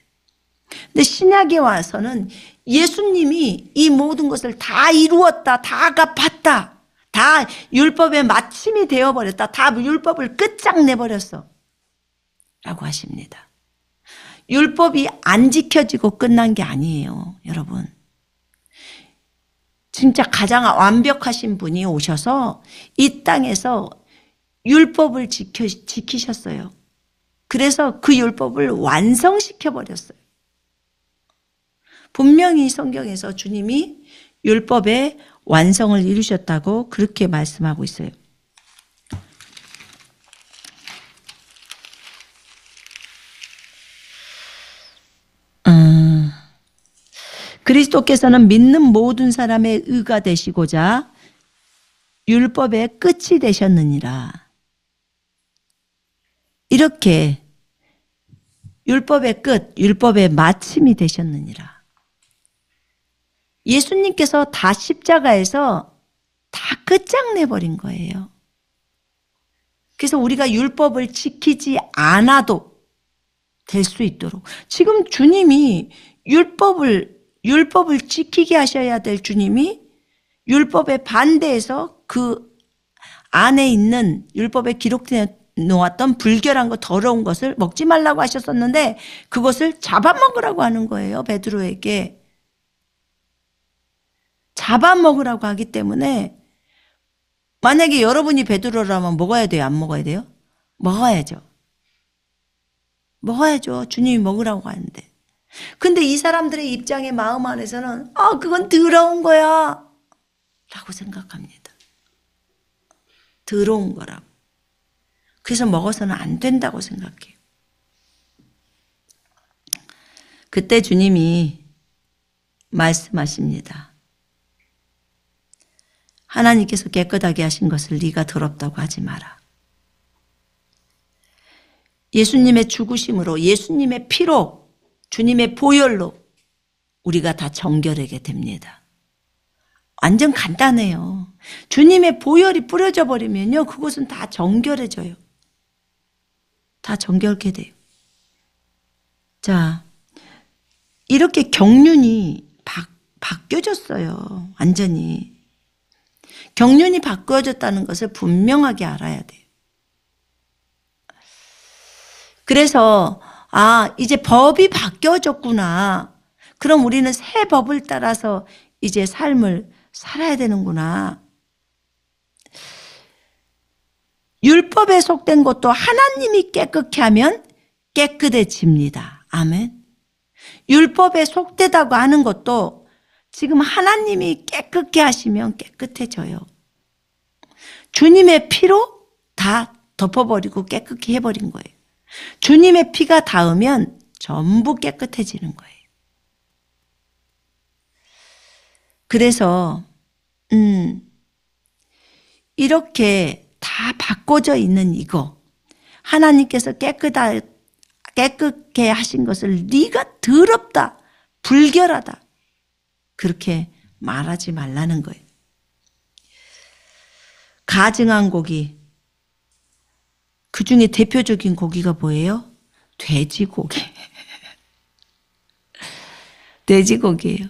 근데 신약에 와서는 예수님이 이 모든 것을 다 이루었다. 다 갚았다. 다 율법의 마침이 되어버렸다. 다 율법을 끝장내버렸어. 라고 하십니다. 율법이 안 지켜지고 끝난 게 아니에요. 여러분. 진짜 가장 완벽하신 분이 오셔서 이 땅에서 율법을 지키셨어요. 그래서 그 율법을 완성시켜버렸어요. 분명히 성경에서 주님이 율법의 완성을 이루셨다고 그렇게 말씀하고 있어요. 그리스도께서는 믿는 모든 사람의 의가 되시고자 율법의 끝이 되셨느니라. 이렇게 율법의 끝, 율법의 마침이 되셨느니라. 예수님께서 다 십자가에서 다 끝장내버린 거예요. 그래서 우리가 율법을 지키지 않아도 될 수 있도록 지금 주님이 율법을 지키게 하셔야 될 주님이 율법에 반대해서 그 안에 있는 율법에 기록되어 놓았던 불결한 것 더러운 것을 먹지 말라고 하셨었는데 그것을 잡아먹으라고 하는 거예요. 베드로에게. 잡아먹으라고 하기 때문에 만약에 여러분이 베드로라면 먹어야 돼요? 안 먹어야 돼요? 먹어야죠. 먹어야죠. 주님이 먹으라고 하는데. 근데 이 사람들의 입장의 마음 안에서는 그건 더러운 거야 라고 생각합니다. 더러운 거라고. 그래서 먹어서는 안 된다고 생각해요. 그때 주님이 말씀하십니다. 하나님께서 깨끗하게 하신 것을 네가 더럽다고 하지 마라. 예수님의 죽으심으로, 예수님의 피로, 주님의 보혈로 우리가 다 정결하게 됩니다. 완전 간단해요. 주님의 보혈이 뿌려져 버리면요, 그것은 다 정결해져요. 다 정결케 돼요. 자, 이렇게 경륜이 바뀌어졌어요. 완전히. 경륜이 바뀌어졌다는 것을 분명하게 알아야 돼요. 그래서 이제 법이 바뀌어졌구나. 그럼 우리는 새 법을 따라서 이제 삶을 살아야 되는구나. 율법에 속된 것도 하나님이 깨끗게 하면 깨끗해집니다. 아멘. 율법에 속되다고 하는 것도 지금 하나님이 깨끗게 하시면 깨끗해져요. 주님의 피로 다 덮어버리고 깨끗게 해버린 거예요. 주님의 피가 닿으면 전부 깨끗해지는 거예요. 그래서 이렇게 다 바꿔져 있는 이거, 하나님께서 깨끗게 하신 것을 네가 더럽다, 불결하다 그렇게 말하지 말라는 거예요. 가증한 고기, 그 중에 대표적인 고기가 뭐예요? 돼지고기. 돼지고기예요.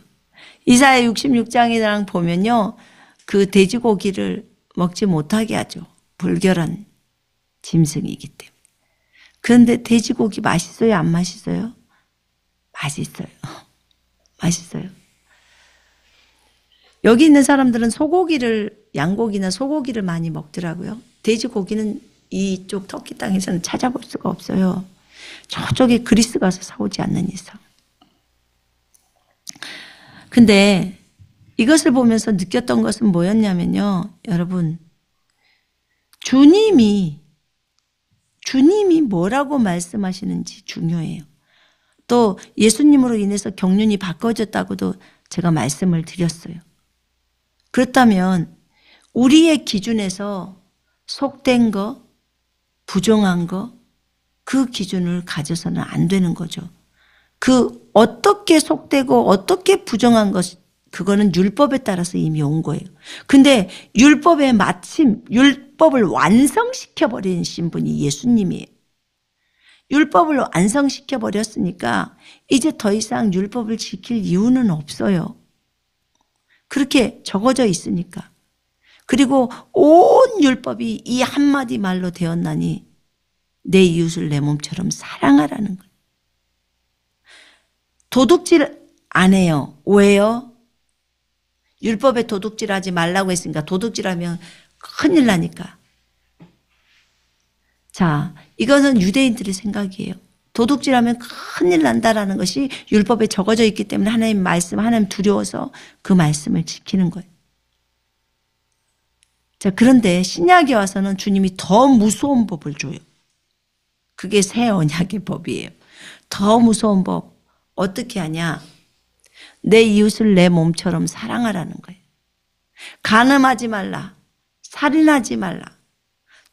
이사야 66장이랑 보면요, 그 돼지고기를 먹지 못하게 하죠. 불결한 짐승이기 때문에. 그런데 돼지고기 맛있어요? 안 맛있어요? 맛있어요. 맛있어요. 여기 있는 사람들은 소고기를, 양고기나 소고기를 많이 먹더라고요. 돼지고기는 이쪽 터키 땅에서는 찾아볼 수가 없어요. 저쪽에 그리스 가서 사오지 않는 이상. 근데 이것을 보면서 느꼈던 것은 뭐였냐면요, 여러분, 주님이 뭐라고 말씀하시는지 중요해요. 또 예수님으로 인해서 경륜이 바꿔졌다고도 제가 말씀을 드렸어요. 그렇다면 우리의 기준에서 속된 거, 부정한 거, 그 기준을 가져서는 안 되는 거죠. 그 어떻게 속되고 어떻게 부정한 것, 그거는 율법에 따라서 이미 온 거예요. 근데 율법의 마침, 율법을 완성시켜버리신 분이 예수님이에요. 율법을 완성시켜버렸으니까 이제 더 이상 율법을 지킬 이유는 없어요. 그렇게 적어져 있으니까. 그리고 온 율법이 이 한마디 말로 되었나니 내 이웃을 내 몸처럼 사랑하라는 거예요. 도둑질 안 해요. 왜요? 율법에 도둑질하지 말라고 했으니까. 도둑질하면 큰일 나니까. 자, 이것은 유대인들의 생각이에요. 도둑질하면 큰일 난다라는 것이 율법에 적어져 있기 때문에 하나님 말씀, 하나님 두려워서 그 말씀을 지키는 거예요. 자, 그런데 신약에 와서는 주님이 더 무서운 법을 줘요. 그게 새 언약의 법이에요. 더 무서운 법. 어떻게 하냐? 내 이웃을 내 몸처럼 사랑하라는 거예요. 간음하지 말라. 살인하지 말라.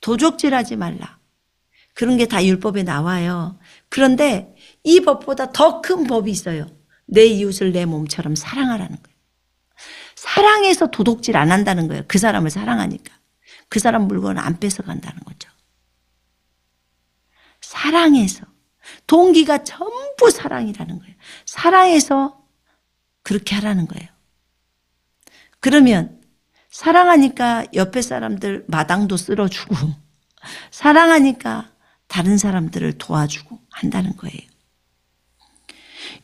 도적질하지 말라. 그런 게 다 율법에 나와요. 그런데 이 법보다 더 큰 법이 있어요. 내 이웃을 내 몸처럼 사랑하라는 거예요. 사랑해서 도둑질 안 한다는 거예요. 그 사람을 사랑하니까. 그 사람 물건을 안 뺏어간다는 거죠. 사랑해서. 동기가 전부 사랑이라는 거예요. 사랑해서 그렇게 하라는 거예요. 그러면 사랑하니까 옆에 사람들 마당도 쓸어주고, 사랑하니까 다른 사람들을 도와주고 한다는 거예요.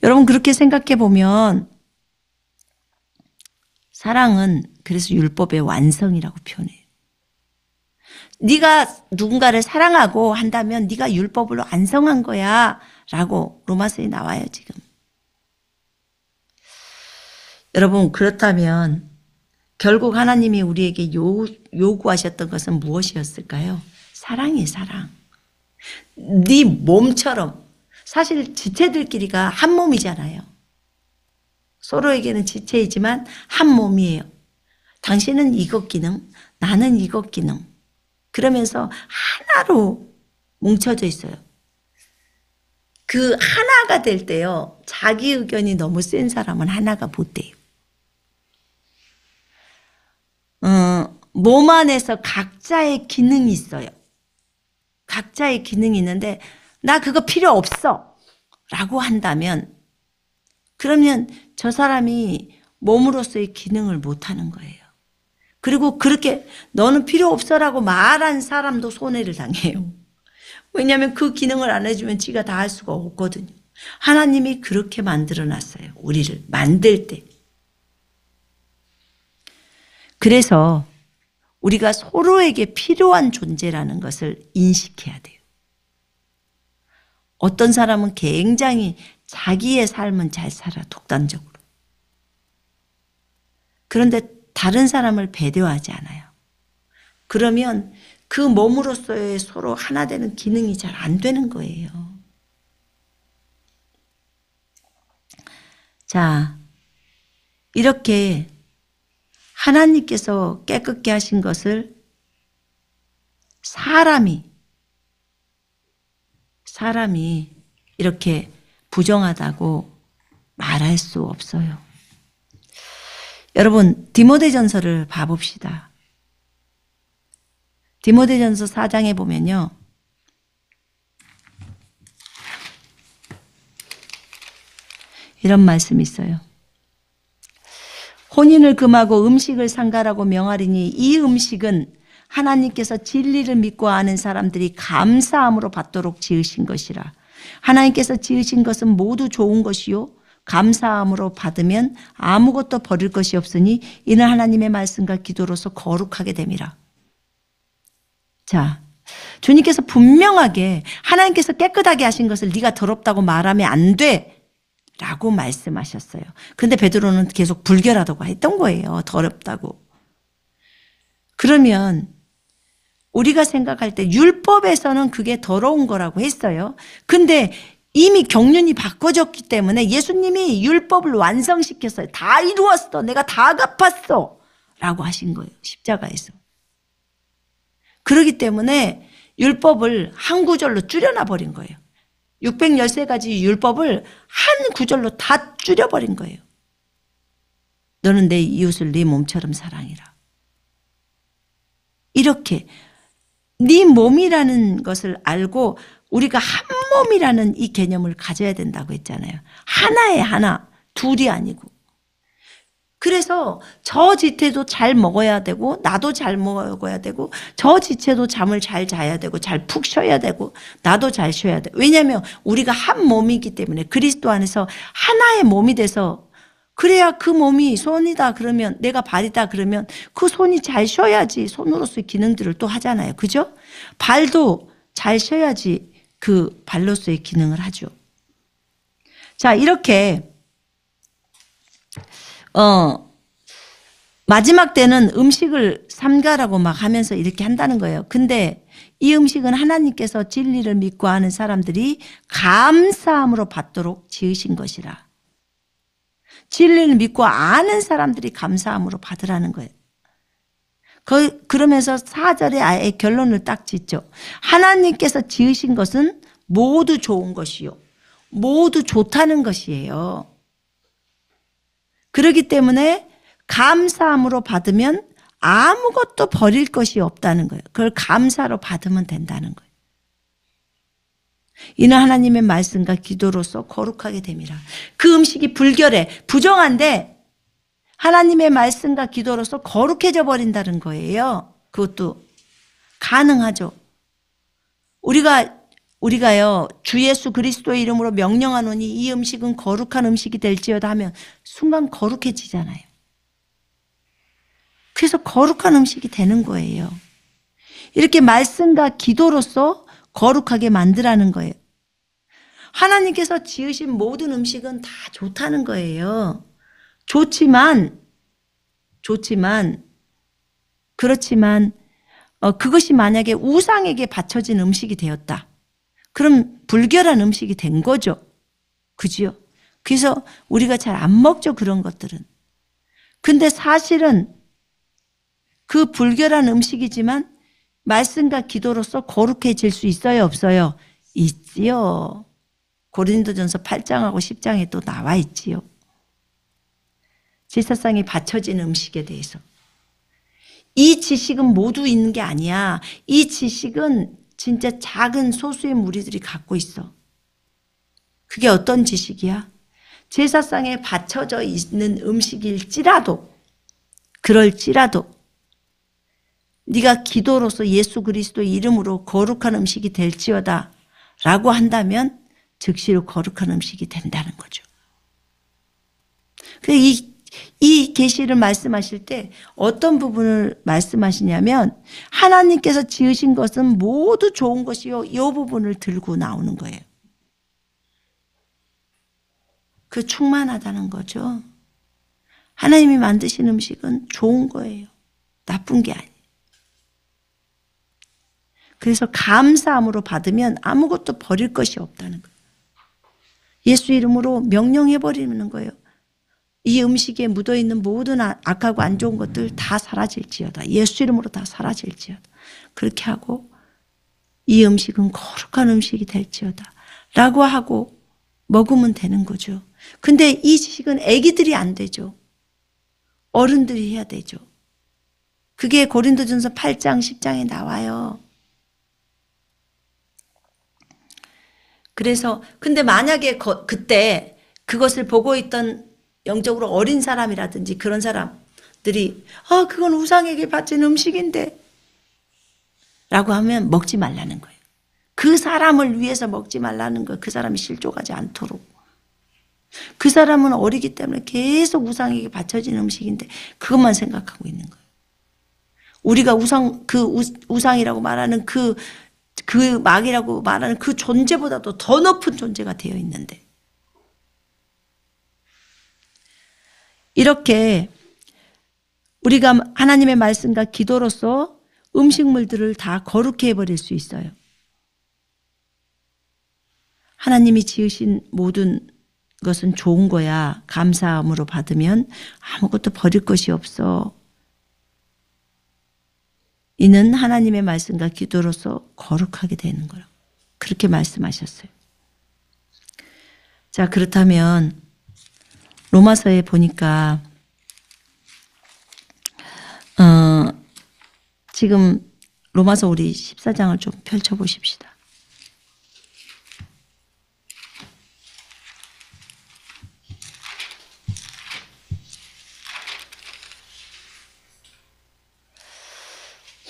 여러분, 그렇게 생각해 보면 사랑은 그래서 율법의 완성이라고 표현해요. 네가 누군가를 사랑하고 한다면 네가 율법을 완성한 거야 라고 로마서에 나와요. 지금 여러분, 그렇다면 결국 하나님이 우리에게 요구하셨던 것은 무엇이었을까요? 사랑이에요, 사랑. 네 몸처럼. 사실 지체들끼리가 한 몸이잖아요. 서로에게는 지체이지만 한 몸이에요. 당신은 이것 기능, 나는 이것 기능. 그러면서 하나로 뭉쳐져 있어요. 그 하나가 될 때요, 자기 의견이 너무 센 사람은 하나가 못 돼요. 몸 안에서 각자의 기능이 있어요. 각자의 기능이 있는데 나 그거 필요 없어 라고 한다면, 그러면 저 사람이 몸으로서의 기능을 못하는 거예요. 그리고 그렇게 너는 필요 없어라고 말한 사람도 손해를 당해요. 왜냐하면 그 기능을 안 해주면 지가 다 할 수가 없거든요. 하나님이 그렇게 만들어 놨어요. 우리를 만들 때. 그래서 우리가 서로에게 필요한 존재라는 것을 인식해야 돼요. 어떤 사람은 굉장히 자기의 삶은 잘 살아, 독단적으로. 그런데 다른 사람을 배려하지 않아요. 그러면 그 몸으로서의 서로 하나 되는 기능이 잘 안 되는 거예요. 자, 이렇게 하나님께서 깨끗게 하신 것을 사람이 이렇게 부정하다고 말할 수 없어요. 여러분, 디모데전서를 봐봅시다. 디모데전서 4장에 보면요, 이런 말씀이 있어요. 혼인을 금하고 음식을 상가라고 명하리니 이 음식은 하나님께서 진리를 믿고 아는 사람들이 감사함으로 받도록 지으신 것이라. 하나님께서 지으신 것은 모두 좋은 것이요 감사함으로 받으면 아무것도 버릴 것이 없으니 이는 하나님의 말씀과 기도로서 거룩하게 됨이라. 자, 주님께서 분명하게 하나님께서 깨끗하게 하신 것을 네가 더럽다고 말하면 안 돼 라고 말씀하셨어요. 그런데 베드로는 계속 불결하다고 했던 거예요. 더럽다고. 그러면 우리가 생각할 때 율법에서는 그게 더러운 거라고 했어요. 근데 이미 경륜이 바꿔졌기 때문에 예수님이 율법을 완성시켰어요. 다 이루었어. 내가 다 갚았어. 라고 하신 거예요. 십자가에서. 그렇기 때문에 율법을 한 구절로 줄여놔 버린 거예요. 613가지 율법을 한 구절로 다 줄여버린 거예요. 너는 내 이웃을 네 몸처럼 사랑해라. 이렇게 네 몸이라는 것을 알고 우리가 한 몸이라는 이 개념을 가져야 된다고 했잖아요. 하나에 하나, 둘이 아니고. 그래서 저 지체도 잘 먹어야 되고 나도 잘 먹어야 되고 저 지체도 잠을 잘 자야 되고 잘 푹 쉬어야 되고 나도 잘 쉬어야 돼. 왜냐하면 우리가 한 몸이기 때문에 그리스도 안에서 하나의 몸이 돼서, 그래야 그 몸이 손이다 그러면, 내가 발이다 그러면 그 손이 잘 쉬어야지 손으로서의 기능들을 또 하잖아요. 그죠? 발도 잘 쉬어야지 그 발로서의 기능을 하죠. 자, 이렇게 마지막 때는 음식을 삼가라고 막 하면서 이렇게 한다는 거예요. 근데 이 음식은 하나님께서 진리를 믿고 아는 사람들이 감사함으로 받도록 지으신 것이라. 진리를 믿고 아는 사람들이 감사함으로 받으라는 거예요. 그러면서 4절에 아예 결론을 딱 짓죠. 하나님께서 지으신 것은 모두 좋은 것이요 모두 좋다는 것이에요. 그렇기 때문에 감사함으로 받으면 아무것도 버릴 것이 없다는 거예요. 그걸 감사로 받으면 된다는 거예요. 이는 하나님의 말씀과 기도로서 거룩하게 됨이라. 그 음식이 불결해, 부정한데 하나님의 말씀과 기도로서 거룩해져 버린다는 거예요. 그것도 가능하죠. 우리가요, 주 예수 그리스도의 이름으로 명령하노니 이 음식은 거룩한 음식이 될지어다 하면 순간 거룩해지잖아요. 그래서 거룩한 음식이 되는 거예요. 이렇게 말씀과 기도로서 거룩하게 만들라는 거예요. 하나님께서 지으신 모든 음식은 다 좋다는 거예요. 좋지만 그렇지만 그것이 만약에 우상에게 바쳐진 음식이 되었다. 그럼 불결한 음식이 된 거죠. 그지요? 그래서 우리가 잘 안 먹죠. 그런 것들은. 근데 사실은 그 불결한 음식이지만 말씀과 기도로서 거룩해질 수 있어요? 없어요? 있지요. 고린도전서 8장하고 10장에 또 나와 있지요. 제사상에 바쳐진 음식에 대해서. 이 지식은 모두 있는 게 아니야. 이 지식은 진짜 작은 소수의 무리들이 갖고 있어. 그게 어떤 지식이야? 제사상에 바쳐져 있는 음식일지라도 그럴지라도 네가 기도로서 예수 그리스도의 이름으로 거룩한 음식이 될지어다 라고 한다면 즉시로 거룩한 음식이 된다는 거죠. 이 계시를 말씀하실 때 어떤 부분을 말씀하시냐면 하나님께서 지으신 것은 모두 좋은 것이요. 이 부분을 들고 나오는 거예요. 그 충만하다는 거죠. 하나님이 만드신 음식은 좋은 거예요. 나쁜 게 아니에요. 그래서 감사함으로 받으면 아무것도 버릴 것이 없다는 거예요. 예수 이름으로 명령해버리는 거예요. 이 음식에 묻어있는 모든 악하고 안 좋은 것들 다 사라질지어다. 예수 이름으로 다 사라질지어다. 그렇게 하고 이 음식은 거룩한 음식이 될지어다 라고 하고 먹으면 되는 거죠. 근데 이 지식은 애기들이 안 되죠. 어른들이 해야 되죠. 그게 고린도전서 8장 10장에 나와요. 그래서 근데 만약에 그때 그것을 보고 있던 영적으로 어린 사람이라든지 그런 사람들이 그건 우상에게 바친 음식인데 라고 하면 먹지 말라는 거예요. 그 사람을 위해서 먹지 말라는 거예요. 그 사람이 실족하지 않도록. 그 사람은 어리기 때문에 계속 우상에게 바쳐진 음식인데 그것만 생각하고 있는 거예요. 우리가 우상이라고 말하는 그 막이라고 말하는 그 존재보다도 더 높은 존재가 되어 있는데 이렇게 우리가 하나님의 말씀과 기도로서 음식물들을 다 거룩해 해버릴 수 있어요. 하나님이 지으신 모든 것은 좋은 거야. 감사함으로 받으면 아무것도 버릴 것이 없어. 이는 하나님의 말씀과 기도로서 거룩하게 되는 거라고. 그렇게 말씀하셨어요. 자, 그렇다면 로마서에 보니까 지금 로마서 우리 14장을 좀 펼쳐보십시다.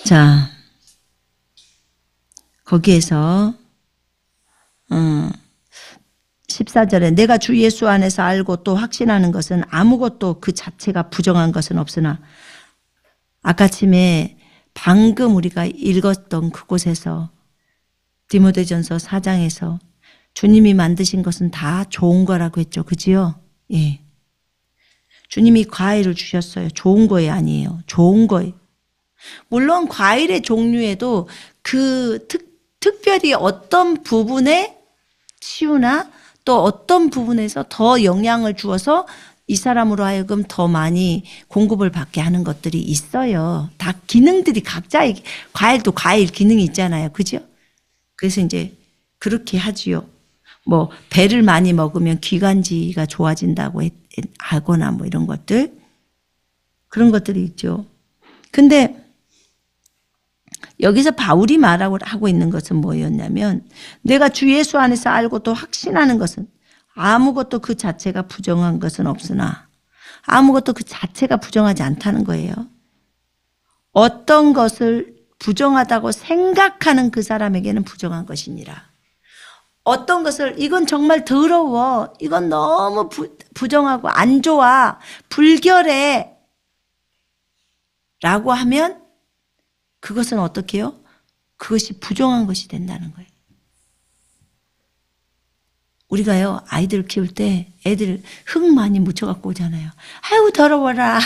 자, 거기에서 14절에 내가 주 예수 안에서 알고 또 확신하는 것은 아무것도 그 자체가 부정한 것은 없으나 아까쯤에 방금 우리가 읽었던 그곳에서 디모데전서 4장에서 주님이 만드신 것은 다 좋은 거라고 했죠. 그지요? 예. 주님이 과일을 주셨어요. 좋은 거예요? 아니에요. 좋은 거예요. 물론 과일의 종류에도 그 특별히 어떤 부분에 치유나 또 어떤 부분에서 더 영향을 주어서 이 사람으로 하여금 더 많이 공급을 받게 하는 것들이 있어요. 다 기능들이 각자의 과일도 과일 기능이 있잖아요. 그죠? 그래서 이제 그렇게 하지요. 뭐 배를 많이 먹으면 기관지가 좋아진다고 하거나 뭐 이런 것들 그런 것들이 있죠. 근데 여기서 바울이 말하고 있는 것은 뭐였냐면 내가 주 예수 안에서 알고 또 확신하는 것은 아무것도 그 자체가 부정한 것은 없으나 아무것도 그 자체가 부정하지 않다는 거예요. 어떤 것을 부정하다고 생각하는 그 사람에게는 부정한 것이니라. 어떤 것을 이건 정말 더러워. 이건 너무 부정하고 안 좋아. 불결해. 라고 하면 그것은 어떻게 해요? 그것이 부정한 것이 된다는 거예요. 우리가요, 아이들 키울 때 애들 흙 많이 묻혀갖고 오잖아요. 아유, 더러워라.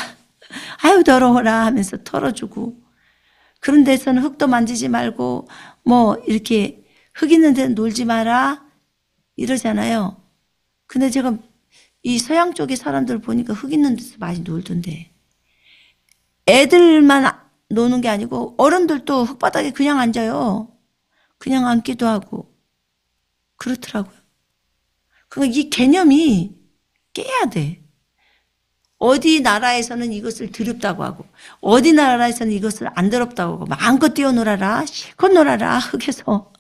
아유, 더러워라 하면서 털어주고. 그런 데서는 흙도 만지지 말고, 뭐, 이렇게 흙 있는 데는 놀지 마라. 이러잖아요. 근데 제가 이 서양 쪽의 사람들 보니까 흙 있는 데서 많이 놀던데. 애들만 노는 게 아니고 어른들도 흙바닥에 그냥 앉아요. 그냥 앉기도 하고. 그렇더라고요. 그러니까 이 개념이 깨야 돼. 어디 나라에서는 이것을 더럽다고 하고 어디 나라에서는 이것을 안 더럽다고 하고 마음껏 뛰어놀아라. 실컷 놀아라. 흙에서.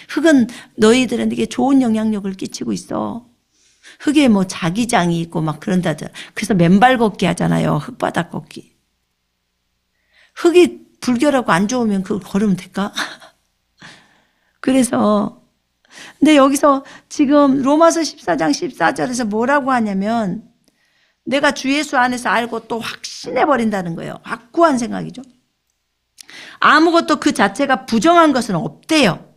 흙은 너희들에게 좋은 영향력을 끼치고 있어. 흙에 뭐 자기장이 있고 막 그런다들. 그래서 맨발 걷기 하잖아요. 흙바닥 걷기. 흙이 불결하고 안 좋으면 그걸 걸으면 될까? 그래서 근데 여기서 지금 로마서 14장 14절에서 뭐라고 하냐면 내가 주 예수 안에서 알고 또 확신해 버린다는 거예요. 확고한 생각이죠. 아무것도 그 자체가 부정한 것은 없대요.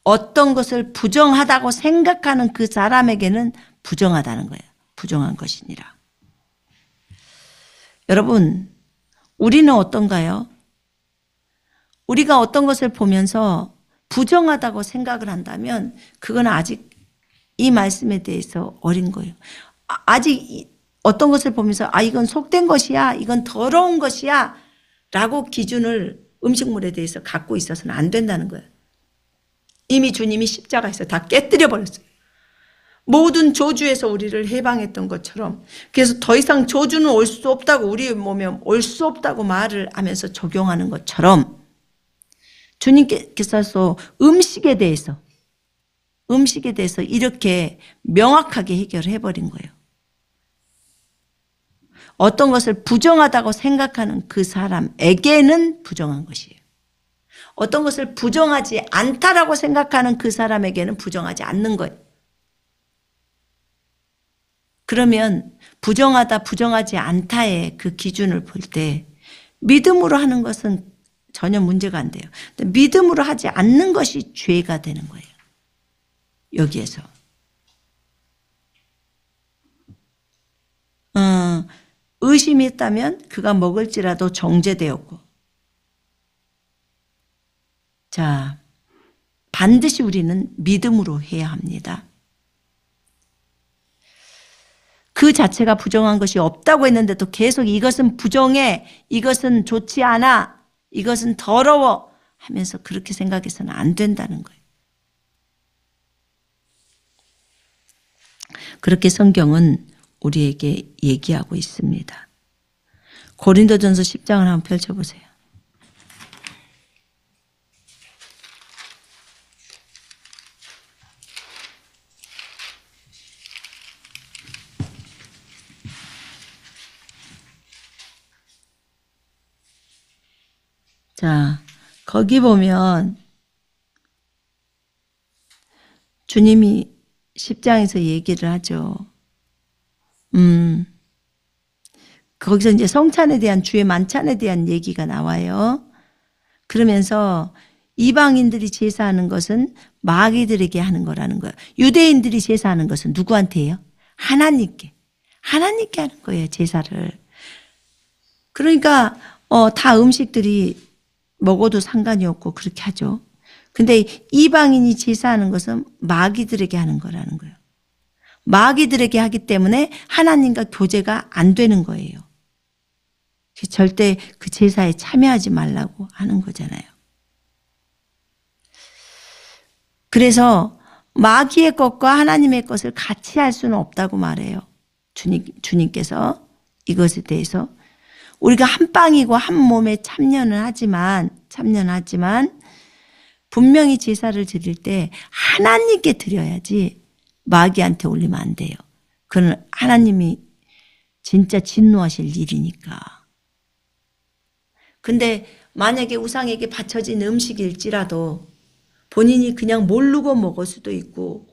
어떤 것을 부정하다고 생각하는 그 사람에게는 부정하다는 거예요. 부정한 것이니라. 여러분, 우리는 어떤가요? 우리가 어떤 것을 보면서 부정하다고 생각을 한다면 그건 아직 이 말씀에 대해서 어린 거예요. 아직 어떤 것을 보면서 이건 속된 것이야, 이건 더러운 것이야 라고 기준을 음식물에 대해서 갖고 있어서는 안 된다는 거예요. 이미 주님이 십자가에서 다 깨뜨려 버렸어요. 모든 저주에서 우리를 해방했던 것처럼. 그래서 더 이상 저주는 올 수 없다고 우리 몸에 올 수 없다고 말을 하면서 적용하는 것처럼 주님께서 음식에 대해서 이렇게 명확하게 해결해 버린 거예요. 어떤 것을 부정하다고 생각하는 그 사람에게는 부정한 것이에요. 어떤 것을 부정하지 않다라고 생각하는 그 사람에게는 부정하지 않는 거예요. 그러면 부정하다, 부정하지 않다의 그 기준을 볼 때 믿음으로 하는 것은 전혀 문제가 안 돼요. 근데 믿음으로 하지 않는 것이 죄가 되는 거예요. 여기에서. 의심이 있다면 그가 먹을지라도 정죄되었고. 자, 반드시 우리는 믿음으로 해야 합니다. 그 자체가 부정한 것이 없다고 했는데도 계속 이것은 부정해, 이것은 좋지 않아, 이것은 더러워 하면서 그렇게 생각해서는 안 된다는 거예요. 그렇게 성경은 우리에게 얘기하고 있습니다. 고린도전서 10장을 한번 펼쳐보세요. 자, 거기 보면 주님이 10장에서 얘기를 하죠. 거기서 이제 성찬에 대한 주의 만찬에 대한 얘기가 나와요. 그러면서 이방인들이 제사하는 것은 마귀들에게 하는 거라는 거예요. 유대인들이 제사하는 것은 누구한테요? 하나님께 하는 거예요, 제사를. 그러니까 다 음식들이 먹어도 상관이 없고 그렇게 하죠. 근데 이방인이 제사하는 것은 마귀들에게 하는 거라는 거예요. 마귀들에게 하기 때문에 하나님과 교제가 안 되는 거예요. 절대 그 제사에 참여하지 말라고 하는 거잖아요. 그래서 마귀의 것과 하나님의 것을 같이 할 수는 없다고 말해요. 주님께서 이것에 대해서 우리가 한 빵이고 한 몸에 참여는 하지만 분명히 제사를 드릴 때 하나님께 드려야지 마귀한테 올리면 안 돼요. 그건 하나님이 진짜 진노하실 일이니까. 근데 만약에 우상에게 바쳐진 음식일지라도 본인이 그냥 모르고 먹을 수도 있고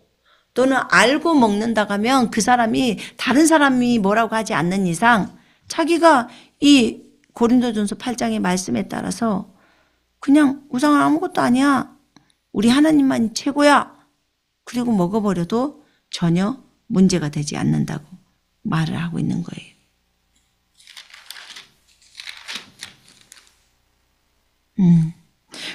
또는 알고 먹는다고 하면 그 사람이 다른 사람이 뭐라고 하지 않는 이상 자기가 이 고린도전서 8장의 말씀에 따라서 그냥 우상은 아무것도 아니야. 우리 하나님만이 최고야. 그리고 먹어버려도 전혀 문제가 되지 않는다고 말을 하고 있는 거예요.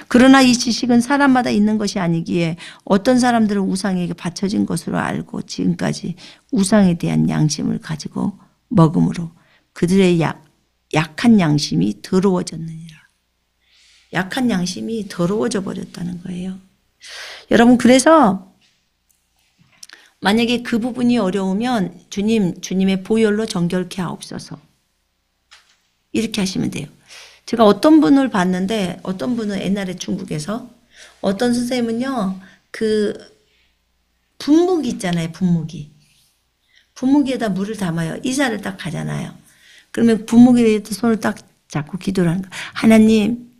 그러나 이 지식은 사람마다 있는 것이 아니기에 어떤 사람들은 우상에게 바쳐진 것으로 알고 지금까지 우상에 대한 양심을 가지고 먹음으로 그들의 약한 양심이 더러워졌느니라. 약한 양심이 더러워져 버렸다는 거예요. 여러분, 그래서 만약에 그 부분이 어려우면 주님의 보혈로 정결케 하옵소서. 이렇게 하시면 돼요. 제가 어떤 분을 봤는데, 어떤 분은 옛날에 중국에서 어떤 선생님은요, 그 분무기 있잖아요, 분무기. 분무기에다 물을 담아요. 이사를 딱 가잖아요. 그러면 분무기에 손을 딱 잡고 기도를 하는 거예요. 하나님,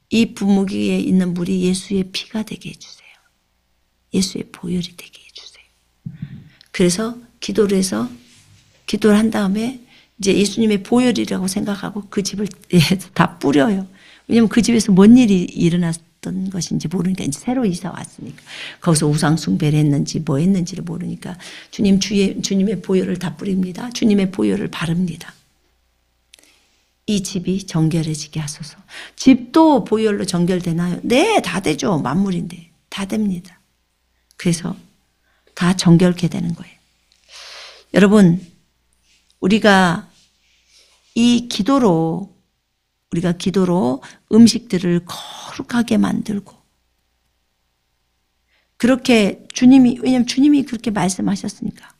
이 분무기에 있는 물이 예수의 피가 되게 해주세요. 예수의 보혈이 되게 해주세요. 그래서 기도를 한 다음에 이제 예수님의 보혈이라고 생각하고 그 집을 다 뿌려요. 왜냐하면 그 집에서 뭔 일이 일어났던 것인지 모르니까 이제 새로 이사 왔으니까 거기서 우상 숭배를 했는지 뭐 했는지를 모르니까 주님의 보혈을 다 뿌립니다. 주님의 보혈을 바릅니다. 이 집이 정결해지게 하소서. 집도 보혈로 정결되나요? 네, 다 되죠. 만물인데 다 됩니다. 그래서 다 정결케 되는 거예요. 여러분, 우리가 기도로 음식들을 거룩하게 만들고 그렇게 왜냐하면 주님이 그렇게 말씀하셨으니까.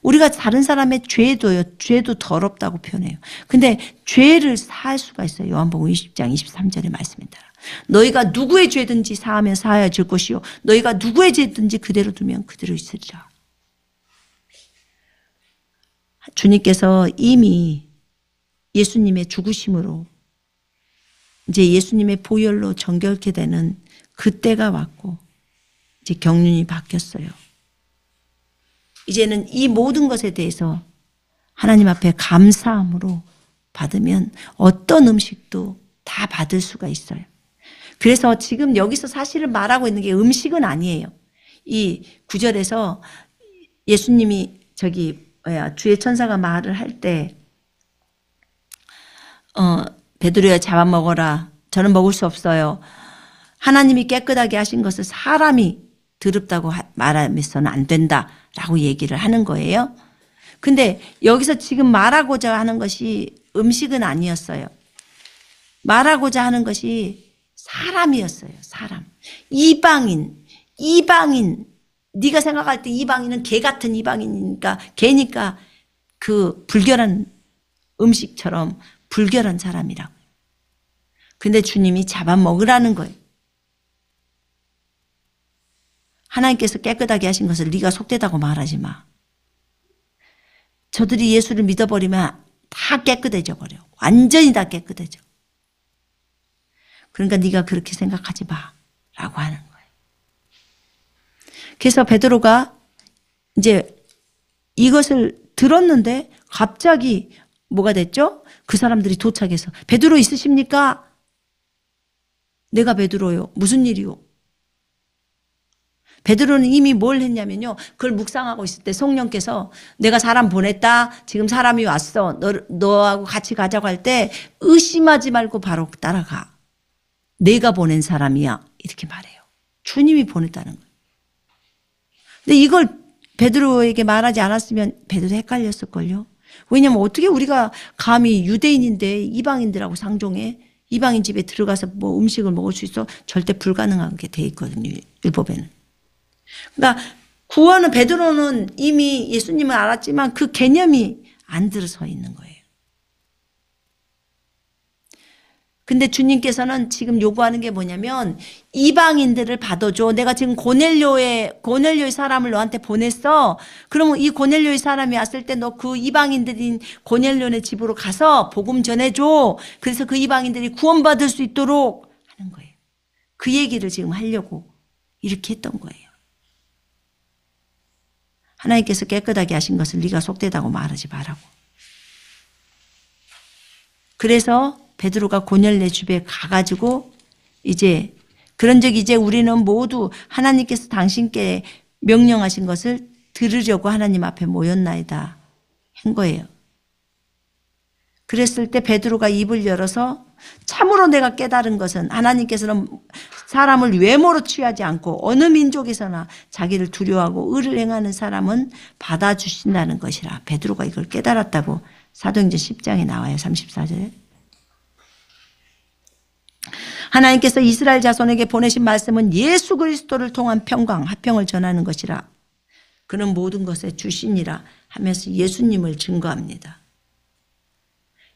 우리가 다른 사람의 죄도 더럽다고 표현해요. 근데 죄를 사할 수가 있어요. 요한복음 20장 23절의 말씀에 따라. 너희가 누구의 죄든지 사하면 사하여 줄 것이요 너희가 누구의 죄든지 그대로 두면 그대로 있으리라. 주님께서 이미 예수님의 죽으심으로 이제 예수님의 보혈로 정결케 되는 그때가 왔고 이제 경륜이 바뀌었어요. 이제는 이 모든 것에 대해서 하나님 앞에 감사함으로 받으면 어떤 음식도 다 받을 수가 있어요. 그래서 지금 여기서 사실은 말하고 있는 게 음식은 아니에요. 이 9절에서 예수님이 주의 천사가 말을 할 때 베드로야 잡아먹어라. 저는 먹을 수 없어요. 하나님이 깨끗하게 하신 것을 사람이 더럽다고 말하면서는 안 된다라고 얘기를 하는 거예요. 근데 여기서 지금 말하고자 하는 것이 음식은 아니었어요. 말하고자 하는 것이 사람이었어요. 사람. 이방인. 네가 생각할 때 이방인은 개 같은 이방인이니까 개니까 그 불결한 음식처럼 불결한 사람이라고. 근데 주님이 잡아먹으라는 거예요. 하나님께서 깨끗하게 하신 것을 네가 속되다고 말하지 마. 저들이 예수를 믿어버리면 다 깨끗해져 버려. 완전히 다 깨끗해져. 그러니까 네가 그렇게 생각하지 마라고 하는 거예요. 그래서 베드로가 이제 이것을 들었는데 갑자기 뭐가 됐죠? 그 사람들이 도착해서 베드로 있으십니까? 내가 베드로요. 무슨 일이요? 베드로는 이미 뭘 했냐면요. 그걸 묵상하고 있을 때 성령께서 내가 사람 보냈다. 지금 사람이 왔어. 너하고 같이 가자고 할 때 의심하지 말고 바로 따라가. 내가 보낸 사람이야. 이렇게 말해요. 주님이 보냈다는 거예요. 근데 이걸 베드로에게 말하지 않았으면 베드로 헷갈렸을걸요. 왜냐하면 어떻게 우리가 감히 유대인인데 이방인들하고 상종해? 이방인 집에 들어가서 뭐 음식을 먹을 수 있어? 절대 불가능하게 돼 있거든요. 율법에는. 그러니까 구원은 베드로는 이미 예수님을 알았지만 그 개념이 안 들어서 있는 거예요. 근데 주님께서는 지금 요구하는 게 뭐냐면 이방인들을 받아줘. 내가 지금 고넬료의 사람을 너한테 보냈어. 그러면 이 고넬료의 사람이 왔을 때 너 그 이방인들인 고넬료네 집으로 가서 복음 전해줘. 그래서 그 이방인들이 구원받을 수 있도록 하는 거예요. 그 얘기를 지금 하려고 이렇게 했던 거예요. 하나님께서 깨끗하게 하신 것을 네가 속되다고 말하지 말라고. 그래서 베드로가 고넬료 집에 가가지고 이제 그런즉 이제 우리는 모두 하나님께서 당신께 명령하신 것을 들으려고 하나님 앞에 모였나이다 한 거예요. 그랬을 때 베드로가 입을 열어서 참으로 내가 깨달은 것은 하나님께서는 사람을 외모로 취하지 않고 어느 민족에서나 자기를 두려워하고 의를 행하는 사람은 받아주신다는 것이라. 베드로가 이걸 깨달았다고 사도행전 10장에 나와요. 34절에. 하나님께서 이스라엘 자손에게 보내신 말씀은 예수 그리스도를 통한 평강, 화평을 전하는 것이라. 그는 모든 것의 주신이라 하면서 예수님을 증거합니다.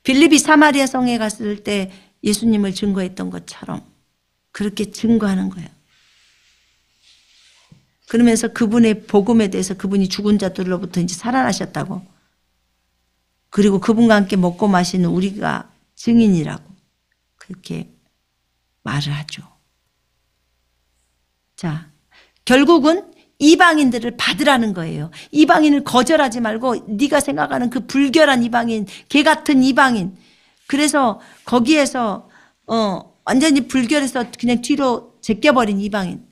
빌립이 사마리아 성에 갔을 때 예수님을 증거했던 것처럼 그렇게 증거하는 거예요. 그러면서 그분의 복음에 대해서 그분이 죽은 자들로부터 이제 살아나셨다고, 그리고 그분과 함께 먹고 마시는 우리가 증인이라고 그렇게 말을 하죠. 자, 결국은 이방인들을 받으라는 거예요. 이방인을 거절하지 말고 네가 생각하는 그 불결한 이방인, 개 같은 이방인, 그래서 거기에서 완전히 불결해서 그냥 뒤로 제껴버린 이방인.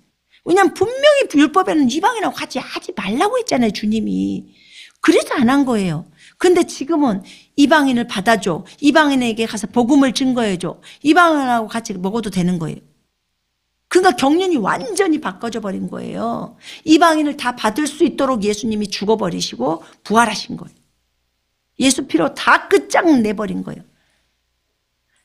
왜냐하면 분명히 율법에는 이방인하고 같이 하지 말라고 했잖아요, 주님이. 그래서 안 한 거예요. 근데 지금은 이방인을 받아줘, 이방인에게 가서 복음을 증거해줘, 이방인하고 같이 먹어도 되는 거예요. 그러니까 경륜이 완전히 바꿔져 버린 거예요. 이방인을 다 받을 수 있도록 예수님이 죽어버리시고 부활하신 거예요. 예수 피로 다 끝장내버린 거예요.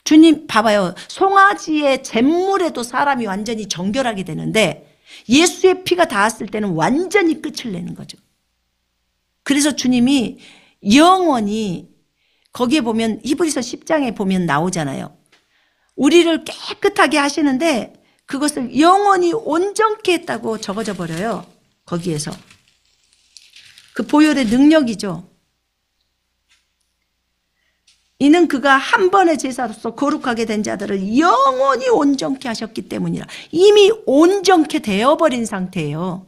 주님 봐봐요. 송아지의 잿물에도 사람이 완전히 정결하게 되는데 예수의 피가 닿았을 때는 완전히 끝을 내는 거죠. 그래서 주님이 영원히, 거기에 보면 히브리서 10장에 보면 나오잖아요. 우리를 깨끗하게 하시는데 그것을 영원히 온전케 했다고 적어져 버려요. 거기에서. 그 보혈의 능력이죠. 이는 그가 한 번의 제사로서 거룩하게 된 자들을 영원히 온전케 하셨기 때문이라. 이미 온전케 되어버린 상태예요.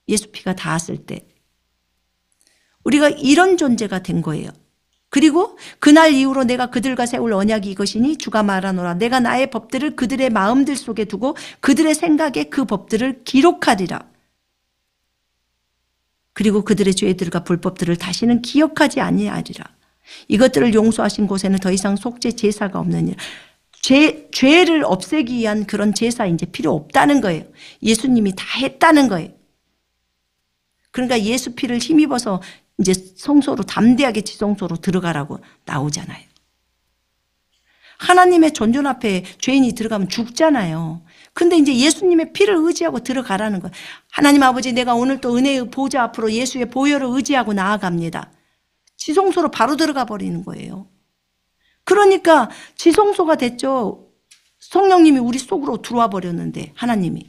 예수 피가 닿았을 때. 우리가 이런 존재가 된 거예요. 그리고 그날 이후로 내가 그들과 세울 언약이 이것이니 주가 말하노라. 내가 나의 법들을 그들의 마음들 속에 두고 그들의 생각에 그 법들을 기록하리라. 그리고 그들의 죄들과 불법들을 다시는 기억하지 아니하리라. 이것들을 용서하신 곳에는 더 이상 속죄 제사가 없느니라. 죄를 없애기 위한 그런 제사 이제 필요 없다는 거예요. 예수님이 다 했다는 거예요. 그러니까 예수 피를 힘입어서 이제 성소로, 담대하게 지성소로 들어가라고 나오잖아요. 하나님의 존존 앞에 죄인이 들어가면 죽잖아요. 근데 이제 예수님의 피를 의지하고 들어가라는 거예요. 하나님 아버지, 내가 오늘 또 은혜의 보좌 앞으로 예수의 보혈을 의지하고 나아갑니다. 지성소로 바로 들어가 버리는 거예요. 그러니까 지성소가 됐죠. 성령님이 우리 속으로 들어와 버렸는데, 하나님이.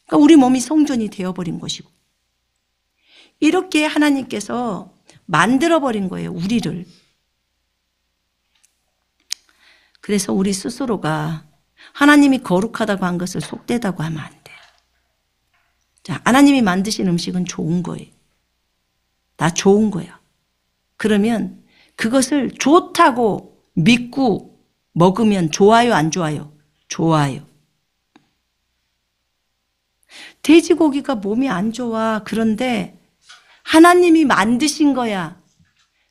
그러니까 우리 몸이 성전이 되어버린 것이고. 이렇게 하나님께서 만들어버린 거예요, 우리를. 그래서 우리 스스로가 하나님이 거룩하다고 한 것을 속되다고 하면 안 돼요. 자, 하나님이 만드신 음식은 좋은 거예요. 다 좋은 거야. 그러면 그것을 좋다고 믿고 먹으면 좋아요, 안 좋아요? 좋아요. 돼지고기가 몸이 안 좋아. 그런데 하나님이 만드신 거야.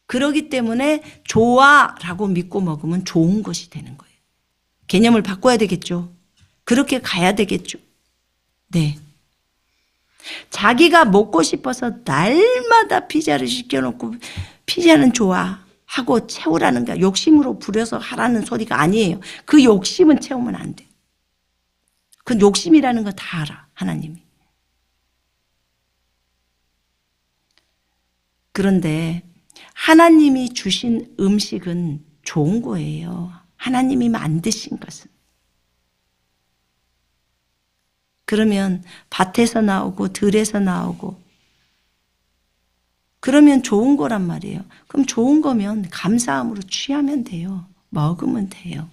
그러기 때문에 좋아라고 믿고 먹으면 좋은 것이 되는 거예요. 개념을 바꿔야 되겠죠. 그렇게 가야 되겠죠. 네. 자기가 먹고 싶어서 날마다 피자를 시켜놓고 피자는 좋아 하고 채우라는 게 욕심으로 부려서 하라는 소리가 아니에요. 그 욕심은 채우면 안 돼. 그 욕심이라는 거 다 알아, 하나님이. 그런데 하나님이 주신 음식은 좋은 거예요. 하나님이 만드신 것은. 그러면 밭에서 나오고 들에서 나오고 그러면 좋은 거란 말이에요. 그럼 좋은 거면 감사함으로 취하면 돼요. 먹으면 돼요.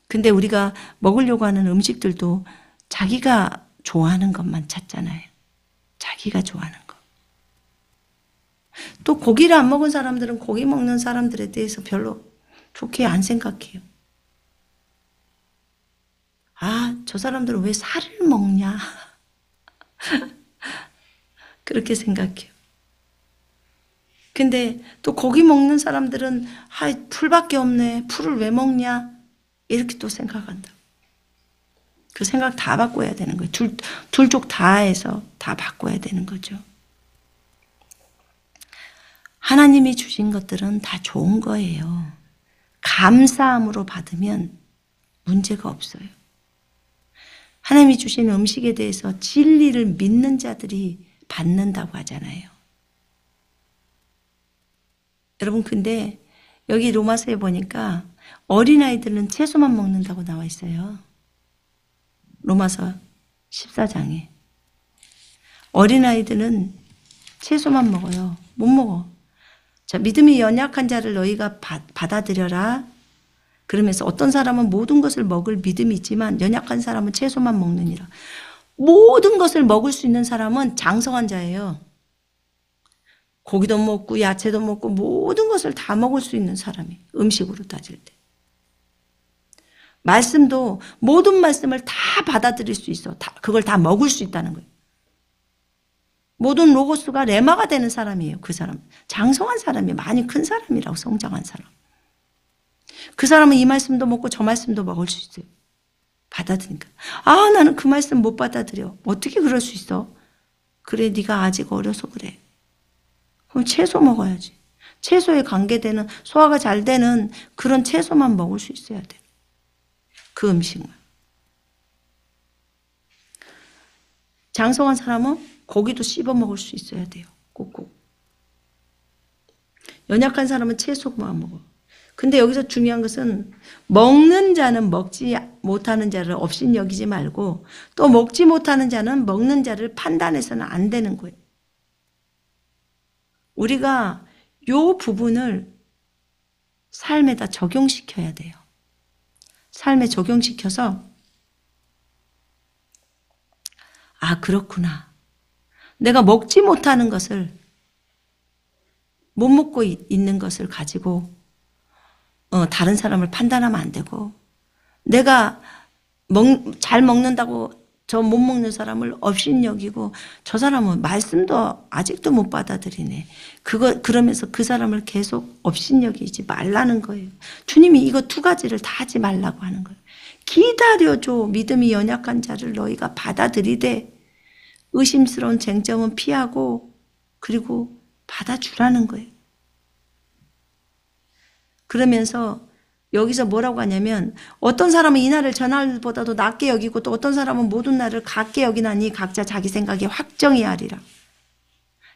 근데 우리가 먹으려고 하는 음식들도 자기가 좋아하는 것만 찾잖아요. 자기가 좋아하는 거. 또 고기를 안 먹은 사람들은 고기 먹는 사람들에 대해서 별로 좋게 안 생각해요. 아, 저 사람들은 왜 살을 먹냐? 그렇게 생각해요. 근데 또 고기 먹는 사람들은 아, 풀밖에 없네. 풀을 왜 먹냐? 이렇게 또 생각한다. 그 생각 다 바꿔야 되는 거예요. 둘 쪽 다 해서 다 바꿔야 되는 거죠. 하나님이 주신 것들은 다 좋은 거예요. 감사함으로 받으면 문제가 없어요. 하나님이 주신 음식에 대해서 진리를 믿는 자들이 받는다고 하잖아요. 여러분, 근데 여기 로마서에 보니까 어린아이들은 채소만 먹는다고 나와 있어요. 로마서 14장에. 어린아이들은 채소만 먹어요. 못 먹어. 자, 믿음이 연약한 자를 너희가 받아들여라. 그러면서 어떤 사람은 모든 것을 먹을 믿음이 있지만 연약한 사람은 채소만 먹느니라. 모든 것을 먹을 수 있는 사람은 장성한 자예요. 고기도 먹고 야채도 먹고 모든 것을 다 먹을 수 있는 사람이, 음식으로 따질 때. 말씀도 모든 말씀을 다 받아들일 수 있어. 그걸 다 먹을 수 있다는 거예요. 모든 로고스가 레마가 되는 사람이에요. 그 사람. 장성한 사람이, 많이 큰 사람이라고, 성장한 사람. 그 사람은 이 말씀도 먹고 저 말씀도 먹을 수 있어요. 받아들이니까. 아, 나는 그 말씀 못 받아들여. 어떻게 그럴 수 있어? 그래, 네가 아직 어려서 그래. 그럼 채소 먹어야지. 채소에 관계되는, 소화가 잘 되는 그런 채소만 먹을 수 있어야 돼. 그 음식만. 장성한 사람은 고기도 씹어 먹을 수 있어야 돼요. 꼭꼭. 연약한 사람은 채소만 먹어. 근데 여기서 중요한 것은 먹는 자는 먹지 못하는 자를 업신여기지 말고 또 먹지 못하는 자는 먹는 자를 판단해서는 안 되는 거예요. 우리가 요 부분을 삶에다 적용시켜야 돼요. 삶에 적용시켜서 아, 그렇구나. 내가 먹지 못하는 것을, 못 먹고 있는 것을 가지고 다른 사람을 판단하면 안 되고, 내가 잘 먹는다고 저 못 먹는 사람을 업신여기고 저 사람은 말씀도 아직도 못 받아들이네. 그러면서 그 사람을 계속 업신여기지 말라는 거예요. 주님이 이거 두 가지를 다 하지 말라고 하는 거예요. 기다려줘. 믿음이 연약한 자를 너희가 받아들이되 의심스러운 쟁점은 피하고 그리고 받아주라는 거예요. 그러면서 여기서 뭐라고 하냐면 어떤 사람은 이날을 저날보다도 낮게 여기고 또 어떤 사람은 모든 날을 같게 여기나니 각자 자기 생각에 확정해야 하리라.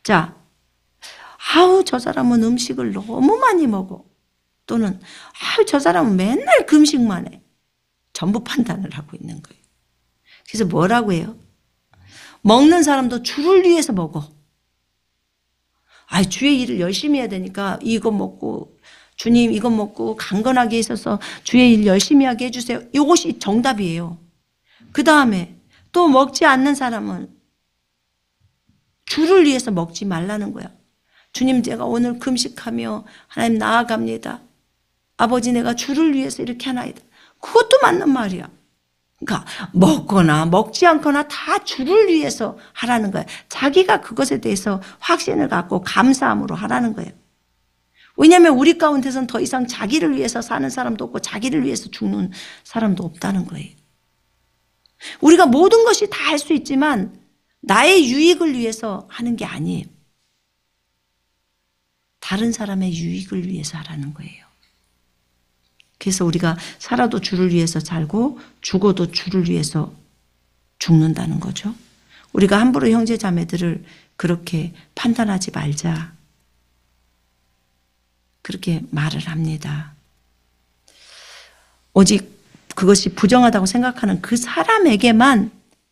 자, 아우 저 사람은 음식을 너무 많이 먹어. 또는 아우 저 사람은 맨날 금식만 해. 전부 판단을 하고 있는 거예요. 그래서 뭐라고 해요? 먹는 사람도 주를 위해서 먹어. 아, 주의 일을 열심히 해야 되니까 이거 먹고 주님 이거 먹고 강건하게 있어서 주의 일 열심히 하게 해주세요. 이것이 정답이에요. 그 다음에 또 먹지 않는 사람은 주를 위해서 먹지 말라는 거야. 주님 제가 오늘 금식하며 하나님 나아갑니다. 아버지 내가 주를 위해서 이렇게 하나이다. 그것도 맞는 말이야. 그러니까 먹거나 먹지 않거나 다 주를 위해서 하라는 거야. 자기가 그것에 대해서 확신을 갖고 감사함으로 하라는 거예요. 왜냐하면 우리 가운데서는 더 이상 자기를 위해서 사는 사람도 없고 자기를 위해서 죽는 사람도 없다는 거예요. 우리가 모든 것이 다 할 수 있지만 나의 유익을 위해서 하는 게 아니에요. 다른 사람의 유익을 위해서 하라는 거예요. 그래서 우리가 살아도 주를 위해서 살고 죽어도 주를 위해서 죽는다는 거죠. 우리가 함부로 형제 자매들을 그렇게 판단하지 말자. 그렇게 말을 합니다. 오직 그것이 부정하다고 생각하는 그 사람에게만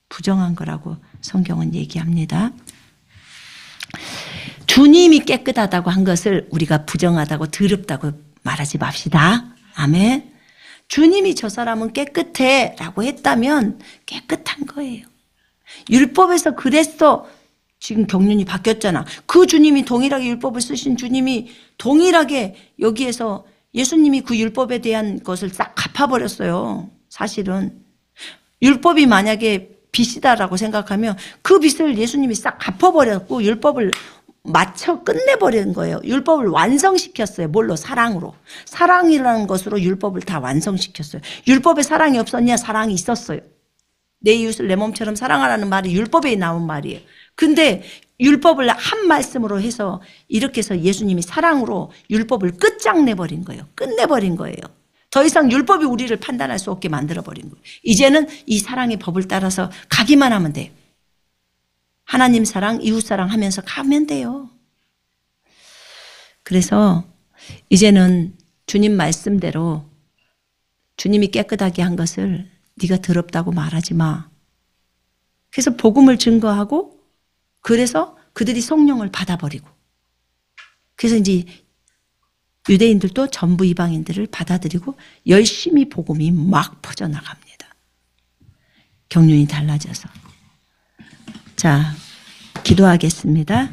부정한 거라고 성경은 얘기합니다. 주님이 깨끗하다고 한 것을 우리가 부정하다고 더럽다고 말하지 맙시다. 아멘. 주님이 저 사람은 깨끗해 라고 했다면 깨끗한 거예요. 율법에서 그랬어. 지금 경륜이 바뀌었잖아. 그 주님이 동일하게 율법을 쓰신 주님이 동일하게 여기에서 예수님이 그 율법에 대한 것을 싹 갚아버렸어요. 사실은. 율법이 만약에 빚이다라고 생각하면 그 빚을 예수님이 싹 갚아버렸고 율법을 맞춰 끝내버린 거예요. 율법을 완성시켰어요. 뭘로? 사랑으로. 사랑이라는 것으로 율법을 다 완성시켰어요. 율법에 사랑이 없었냐? 사랑이 있었어요. 내 이웃을 내 몸처럼 사랑하라는 말이 율법에 나온 말이에요. 근데 율법을 한 말씀으로 해서 이렇게 해서 예수님이 사랑으로 율법을 끝장내버린 거예요. 끝내버린 거예요. 더 이상 율법이 우리를 판단할 수 없게 만들어버린 거예요. 이제는 이 사랑의 법을 따라서 가기만 하면 돼요. 하나님 사랑, 이웃 사랑 하면서 가면 돼요. 그래서 이제는 주님 말씀대로 주님이 깨끗하게 한 것을 네가 더럽다고 말하지 마. 그래서 복음을 증거하고 그래서 그들이 성령을 받아버리고 그래서 이제 유대인들도 전부 이방인들을 받아들이고 열심히 복음이 막 퍼져나갑니다. 경륜이 달라져서. 자, 기도하겠습니다.